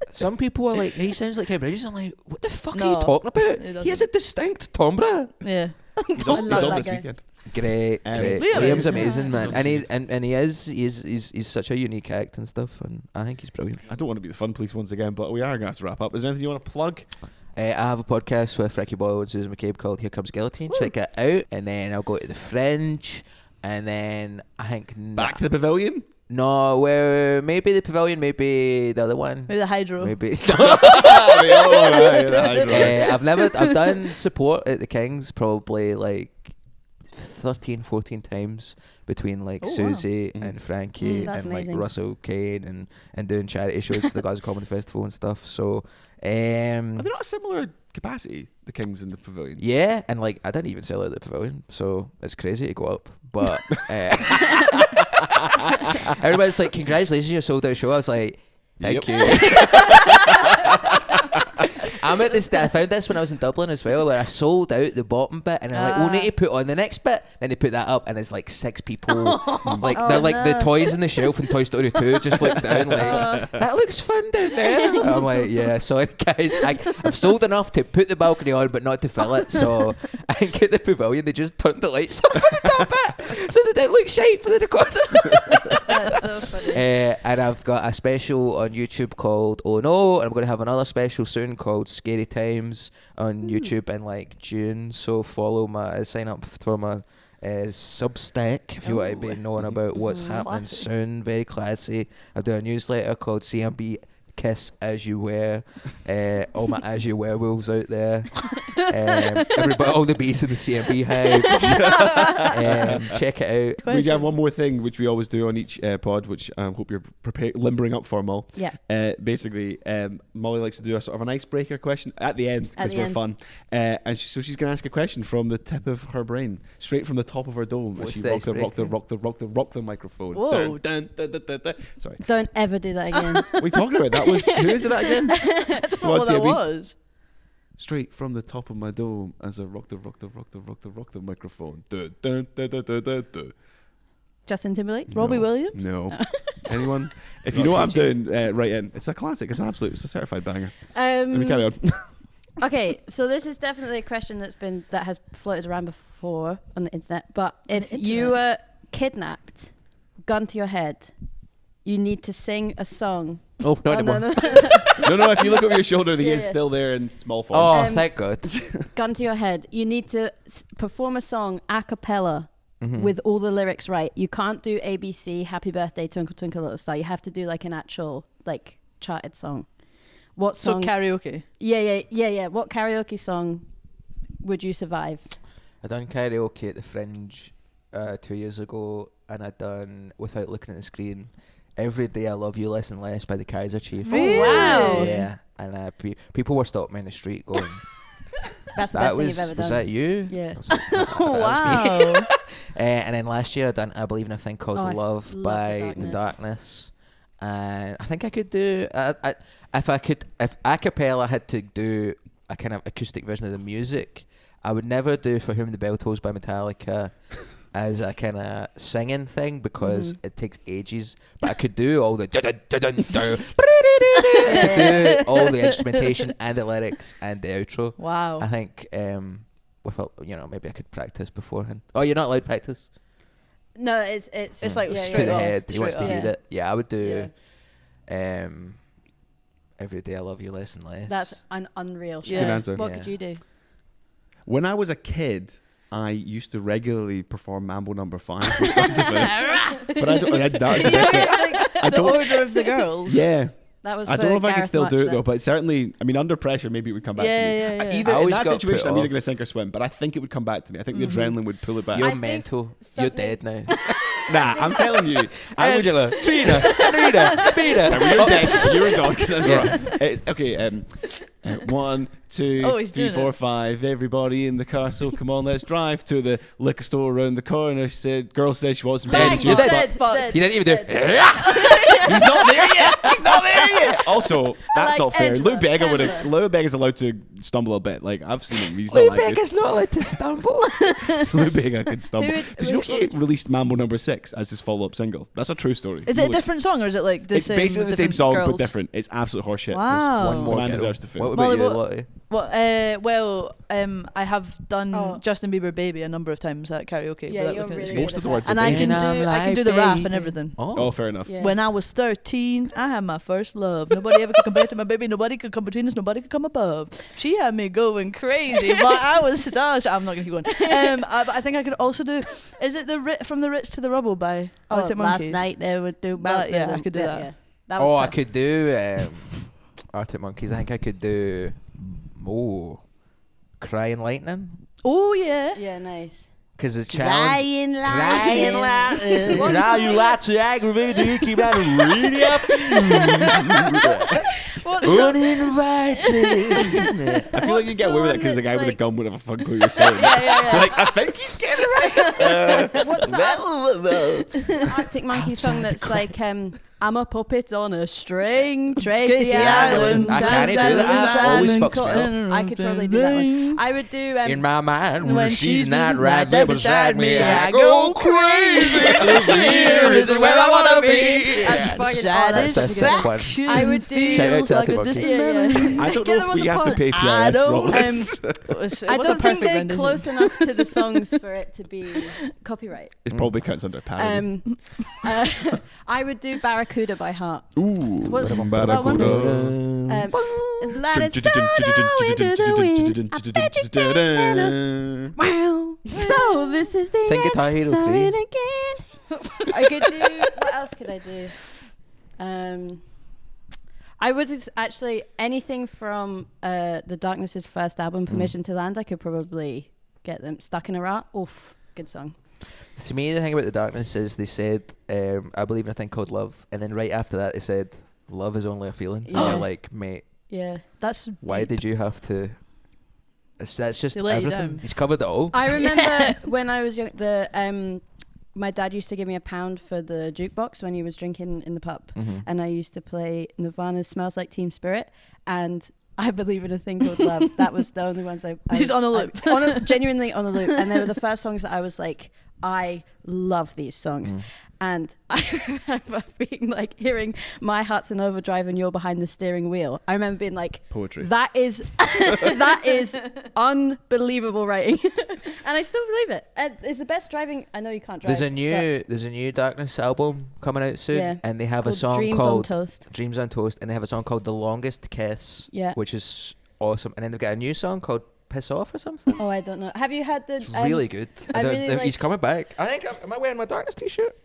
Some people are like, he sounds like Ken Bridges. I'm like, what the fuck are you talking about? He has a distinct timbre. Yeah. He's on that this guy. weekend. Great. Liam's amazing, man, and he's such a unique act and stuff, and I think he's brilliant. I don't want to be the fun police once again, but we are going to have to wrap up. Is there anything you want to plug? I have a podcast with Frankie, Boyle and Susan McCabe called Here Comes The Guillotine. Check it out. And then I'll go to the Fringe, and then I think Back to the Pavilion? No, where maybe the Pavilion, maybe the other one. Maybe the Hydro. Maybe. I've done support at the Kings probably like 13, 14 times between like Susie and Frankie That's and amazing. like Russell Kane and doing charity shows for the Glasgow Comedy Festival and stuff. So Are they not a similar capacity, the Kings and the Pavilion? yeah, and like I didn't even sell out the Pavilion, so it's crazy to go up. But everybody's like, congratulations, you sold out a show. I was like, thank you. I'm at this. I found this when I was in Dublin as well, where I sold out the bottom bit, and I'm like, "We'll need to put on the next bit." Then they put that up, and there's like 6 people, like they're like the toys on the shelf in Toy Story 2, just look down, like that looks fun down there. And I'm like, "Yeah, sorry guys, I've sold enough to put the balcony on, but not to fill it." So I think at the Pavilion they just turned the lights off on the top bit, so it didn't look shite for the recorder. That's so funny. And I've got a special on YouTube called Oh No, and I'm going to have another special soon called Scary Times on YouTube in like June. So follow sign up for my Substack if you want to be knowing about what's happening Classy. soon. Very classy. I do a newsletter called CMB Kiss As You Wear. All my As You Werewolves out there. Everybody, all the bees in the CMB hives. Check it out. We have one more thing, which we always do on each pod, which I hope you're limbering up for, Mull. Yeah. Basically, Molly likes to do a sort of an icebreaker question at the end because we're fun. And so she's going to ask a question from the tip of her brain, straight from the top of her dome. What's As she the rock the microphone. Whoa. Dun, dun, dun, dun, dun. Sorry. Don't ever do that again. What are we talking about? That was, who is it that again? Come on, What that CMB. was. Straight from the top of my dome as I rock the microphone. Dun, dun, dun, dun, dun, dun, dun. Justin Timberlake. Robbie No. Williams. No. Anyone? If you know what I'm doing, write in. It's a classic. It's a certified banger. Let me carry on. Okay, so this is definitely a question that has floated around before on the internet. But if you were kidnapped, gun to your head, you need to sing a song. Oh, not anymore. No, if you look over your shoulder, the Yeah, is yeah. still there in small form. Oh, thank God. Gun to your head. You need to perform a song a cappella with all the lyrics right. You can't do ABC, Happy Birthday, Twinkle Twinkle Little Star. You have to do like an actual like charted song. What So song? karaoke. Yeah. What karaoke song would you survive? I done karaoke at the Fringe 2 years ago, and I done Without Looking at the Screen. Every Day I Love You Less and Less by the Kaiser Chiefs. Really? Wow. Yeah, and people were stopping me in the street going, That's the "That best thing was you've ever was done. that you?" Yeah. I was like, "That was me." Wow. And then last year I done I Believe in a Thing Called I Love love by The Darkness. And I think I could do if a cappella had to do a kind of acoustic version of the music, I would never do For Whom the Bell Tolls by Metallica as a kind of singing thing because it takes ages. But I could do all the do all the instrumentation and the lyrics and the outro. Wow. I think maybe I could practice beforehand. Oh, you're not allowed to practice? No, it's like To straight the on. head. He wants to Straight hear on. it. Yeah, I would do Every Day I Love You Less and Less. That's an unreal show. Yeah. Good answer. What Yeah. could you do? When I was a kid, I used to regularly perform Mambo Number 5 from start to finish. But I don't. That's the best bit. The Order of the Girls. Yeah. That was I don't know if I can still do it though, but certainly, I mean, under pressure, maybe it would come back to me. Yeah. Either I in always that got situation, put I'm either off. going to sink or swim, but I think it would come back to me. I think the adrenaline would pull it back. You're I think mental. You're something- dead now. Nah, I'm telling you. I would, Angela, Trina, Rita, Peter. you're dead. You're a dog. That's right. Okay. 1, 2, Oh, he's 3, doing 4, it. 5. Everybody in the car. So come on, let's drive to the liquor store around the corner. Girl said she wants some Bang, candy juice. dead, but dead, He didn't even do dead. He's not there yet. He's not there yet. Also, that's like not fair. Angela, Lou Bega Angela. Lou Bega's allowed to stumble a bit. Like I've seen him. He's Lou not that Bega's not allowed to stumble. good. Lou Bega could stumble. Who would- Did you know he released Mambo Number 6 as his follow-up single? That's a true story. Is it a different song or is it like the It's same? basically the same different song girls? but different. It's absolute horseshit. Wow. One more Man girl. deserves to fail. What about Molly, you, what- Lottie? I have done Oh. Justin Bieber "Baby" a number of times at karaoke. Yeah, without you're looking at the really screen. Most of the words And are I baby. can do the rap and everything. Oh, fair enough. Yeah. When I was 13, I had my first love. Nobody ever could compare to my baby. Nobody could come between us. Nobody could come above. She had me going crazy, but I was starstruck. I'm not gonna keep going. But I think I could also do. Is it From the Ritz to the Rubble by Arctic last Monkeys? night they would do. Yeah, I could do that. Yeah. That was Oh, I fun. could do Arctic Monkeys. I think I could do Crying Lightning. Oh yeah. Yeah, nice. Because the challenge. Crying lightning. What's Now the you name? like to aggravate me, keep on reading up. What's the- Uninvited. I feel like you get away with it because the What's guy the with the one that's gun would have a fucking clue you're saying. Yeah. Like, I think he's getting it right. What's the Arctic Monkey song that's like I'm a puppet on a string, Tracy Tracy Island. Island. I can't do that. I always fucks me up. I could probably do that one. I would do In my mind, when she's not right right there beside me, I go crazy. This here isn't where I want to be. That's fucking that's a good one. Satisfaction I would do- Shout out feels to like Arctic a Monkeys. distant Yeah. memory. I don't Get know them if we on have the to pay I PRS don't- for this. It was I a don't think perfect they're rendition. close enough to the songs for it to be copyright. It probably counts under parody. I would do Barracuda by heart. Ooh, What's that one? Barracuda. Let it sound out into the wind. I bet you can. Wow. So this is the Sing end. Guitar Hero So 3. it again. I could do. What else could I do? I would actually anything from the Darkness's first album, Permission to Land. I could probably get them stuck in a rut. Oof, good song. To me, the thing about the Darkness is they said, I believe in a thing called love. And then right after that, they said, love is only a feeling. And Yeah. you're like, mate, Yeah. That's why deep. did you have to... That's just They let you everything. down. He's covered it all. I remember when I was young, my dad used to give me £1 for the jukebox when he was drinking in the pub, and I used to play Nirvana's "Smells Like Teen Spirit" and I Believe in a Thing Called Love. That was the only ones I Just on a loop. Genuinely on a loop, and they were the first songs that I was like, I love these songs. And I remember being like, hearing "My Heart's in Overdrive" and "You're Behind the Steering Wheel." I remember being like, Poetry. that is unbelievable writing. And I still believe it. It's the best driving. I know you can't drive. There's a new Darkness album coming out soon, Yeah. and they have a called song Dreams called on Toast. Dreams on Toast, and they have a song called The Longest Kiss, Yeah. which is awesome. And then they've got a new song called Piss Off or something. Oh, I don't know. Have you had the? It's really good. I And really he's like- coming back. I think. Am I wearing my Darkness t-shirt?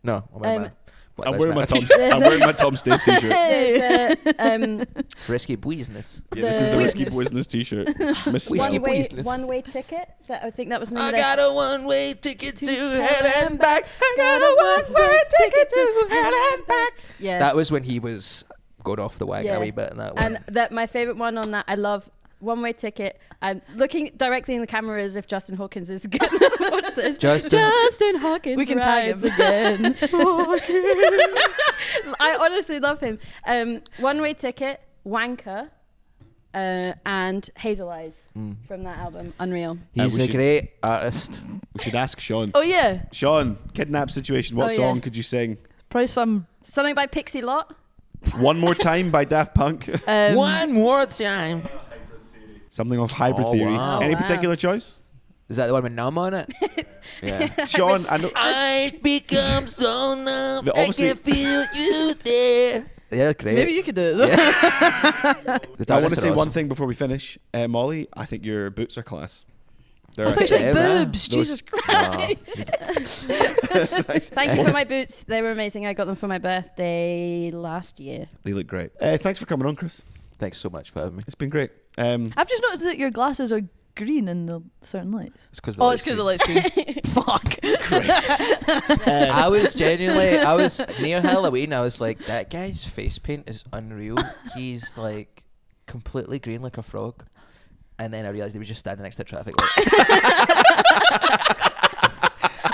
No, I'm wearing my. Black I'm Lives wearing my Matter Tom. t-shirt. I'm wearing my Tom State t-shirt. There's Risky business. Yeah, this is the The- Risky Business t-shirt. Miss Whiskey Swell. Business. one-way ticket. That I think that was the name I of their- got a one-way ticket to To hell and back. I Got got a a one-way one-way ticket ticket to to hell and back. Yeah. That was when he was going off the wagon Yeah. a wee bit in that one. And that my favorite one on that, I love one-way ticket. I'm looking directly in the camera as if Justin Hawkins is going to watch this. Justin Hawkins. We can tag rides him. again. I honestly love him. One-way ticket, Wanker, and Hazel Eyes from that album, Unreal. He's we a should- great artist. We should ask Sean. Oh yeah, Sean, kidnap situation. What Oh, song yeah. could you sing? probably some. Something by Pixie Lott. One More Time by Daft Punk. One more time. Something off Hybrid Oh, Theory. wow. Any Wow. particular choice? Is that the one with numb on it? Yeah. Sean, I know. I become so numb. The obviously- I can feel you there. They're great. Maybe you could do it. As well. The I want to dancers say are one awesome. thing before we finish. Molly, I think your boots are class. They're I thought you said Yeah. boobs. Those- Jesus Christ. Thank you for my boots. They were amazing. I got them for my birthday last year. They look great. Thanks for coming on, Chris. Thanks so much for having me. It's been great. I've just noticed that your glasses are green in the certain lights. It's because Oh, it's because the light's green. Fuck. I was genuinely, I was near Halloween. I was like, that guy's face paint is unreal. He's like completely green like a frog. And then I realised he was just standing next to a traffic light.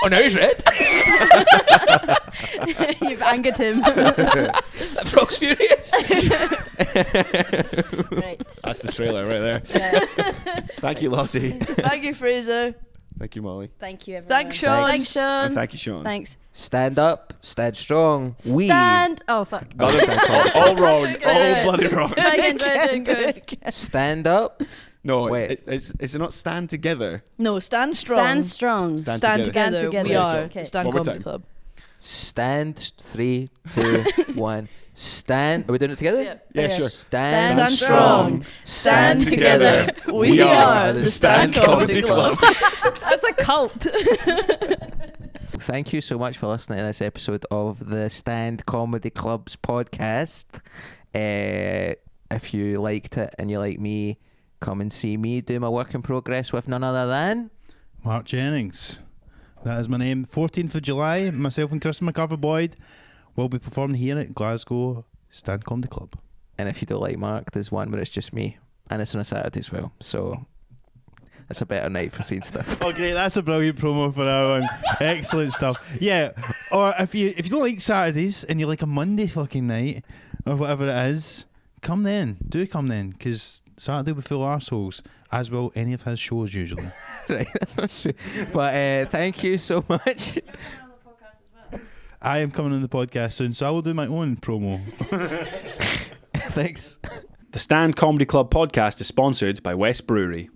Oh, now he's red. You've angered him. That frog's furious. Right. That's the trailer right there. Yeah. Thank you, Lottie. Thank you, Fraser. Thank you, Molly. Thank you, everyone. Thanks, Sean. Thanks, Sean. And thank you, Sean. Thanks. Stand up, stand strong. We. Stand. Oh, fuck. Got it. All wrong. All bloody wrong. Try again. Stand up. No, Wait. is it not stand together? No, stand strong. Stand strong. Stand Stand together. together. Stand We together. are Okay. Stand One more Comedy time. Club. Stand. 3, 2, 1. Stand. Are we doing it together? Yeah. Yeah, Okay. sure. Stand, Stand strong. Stand together. We are the Stand Comedy Club. That's a cult. Thank you so much for listening to this episode of the Stand Comedy Club's podcast. If you liked it and you like me, come and see me do my work in progress with none other than Mark Jennings. That is my name. 14th of July, myself and Christopher Macarthur-Boyd will be performing here at Glasgow Stand Comedy Club. And if you don't like Mark, there's one where it's just me. And it's on a Saturday as well. So it's a better night for seeing stuff. Okay, that's a brilliant promo for that one. Excellent stuff. Yeah, or if you don't like Saturdays and you like a Monday fucking night or whatever it is, come then. Do come then, because Saturday will be full of arseholes, as will any of his shows usually. Right, that's not true. But thank you so much. I am coming on the podcast soon, so I will do my own promo. Thanks. The Stand Comedy Club podcast is sponsored by West Brewery.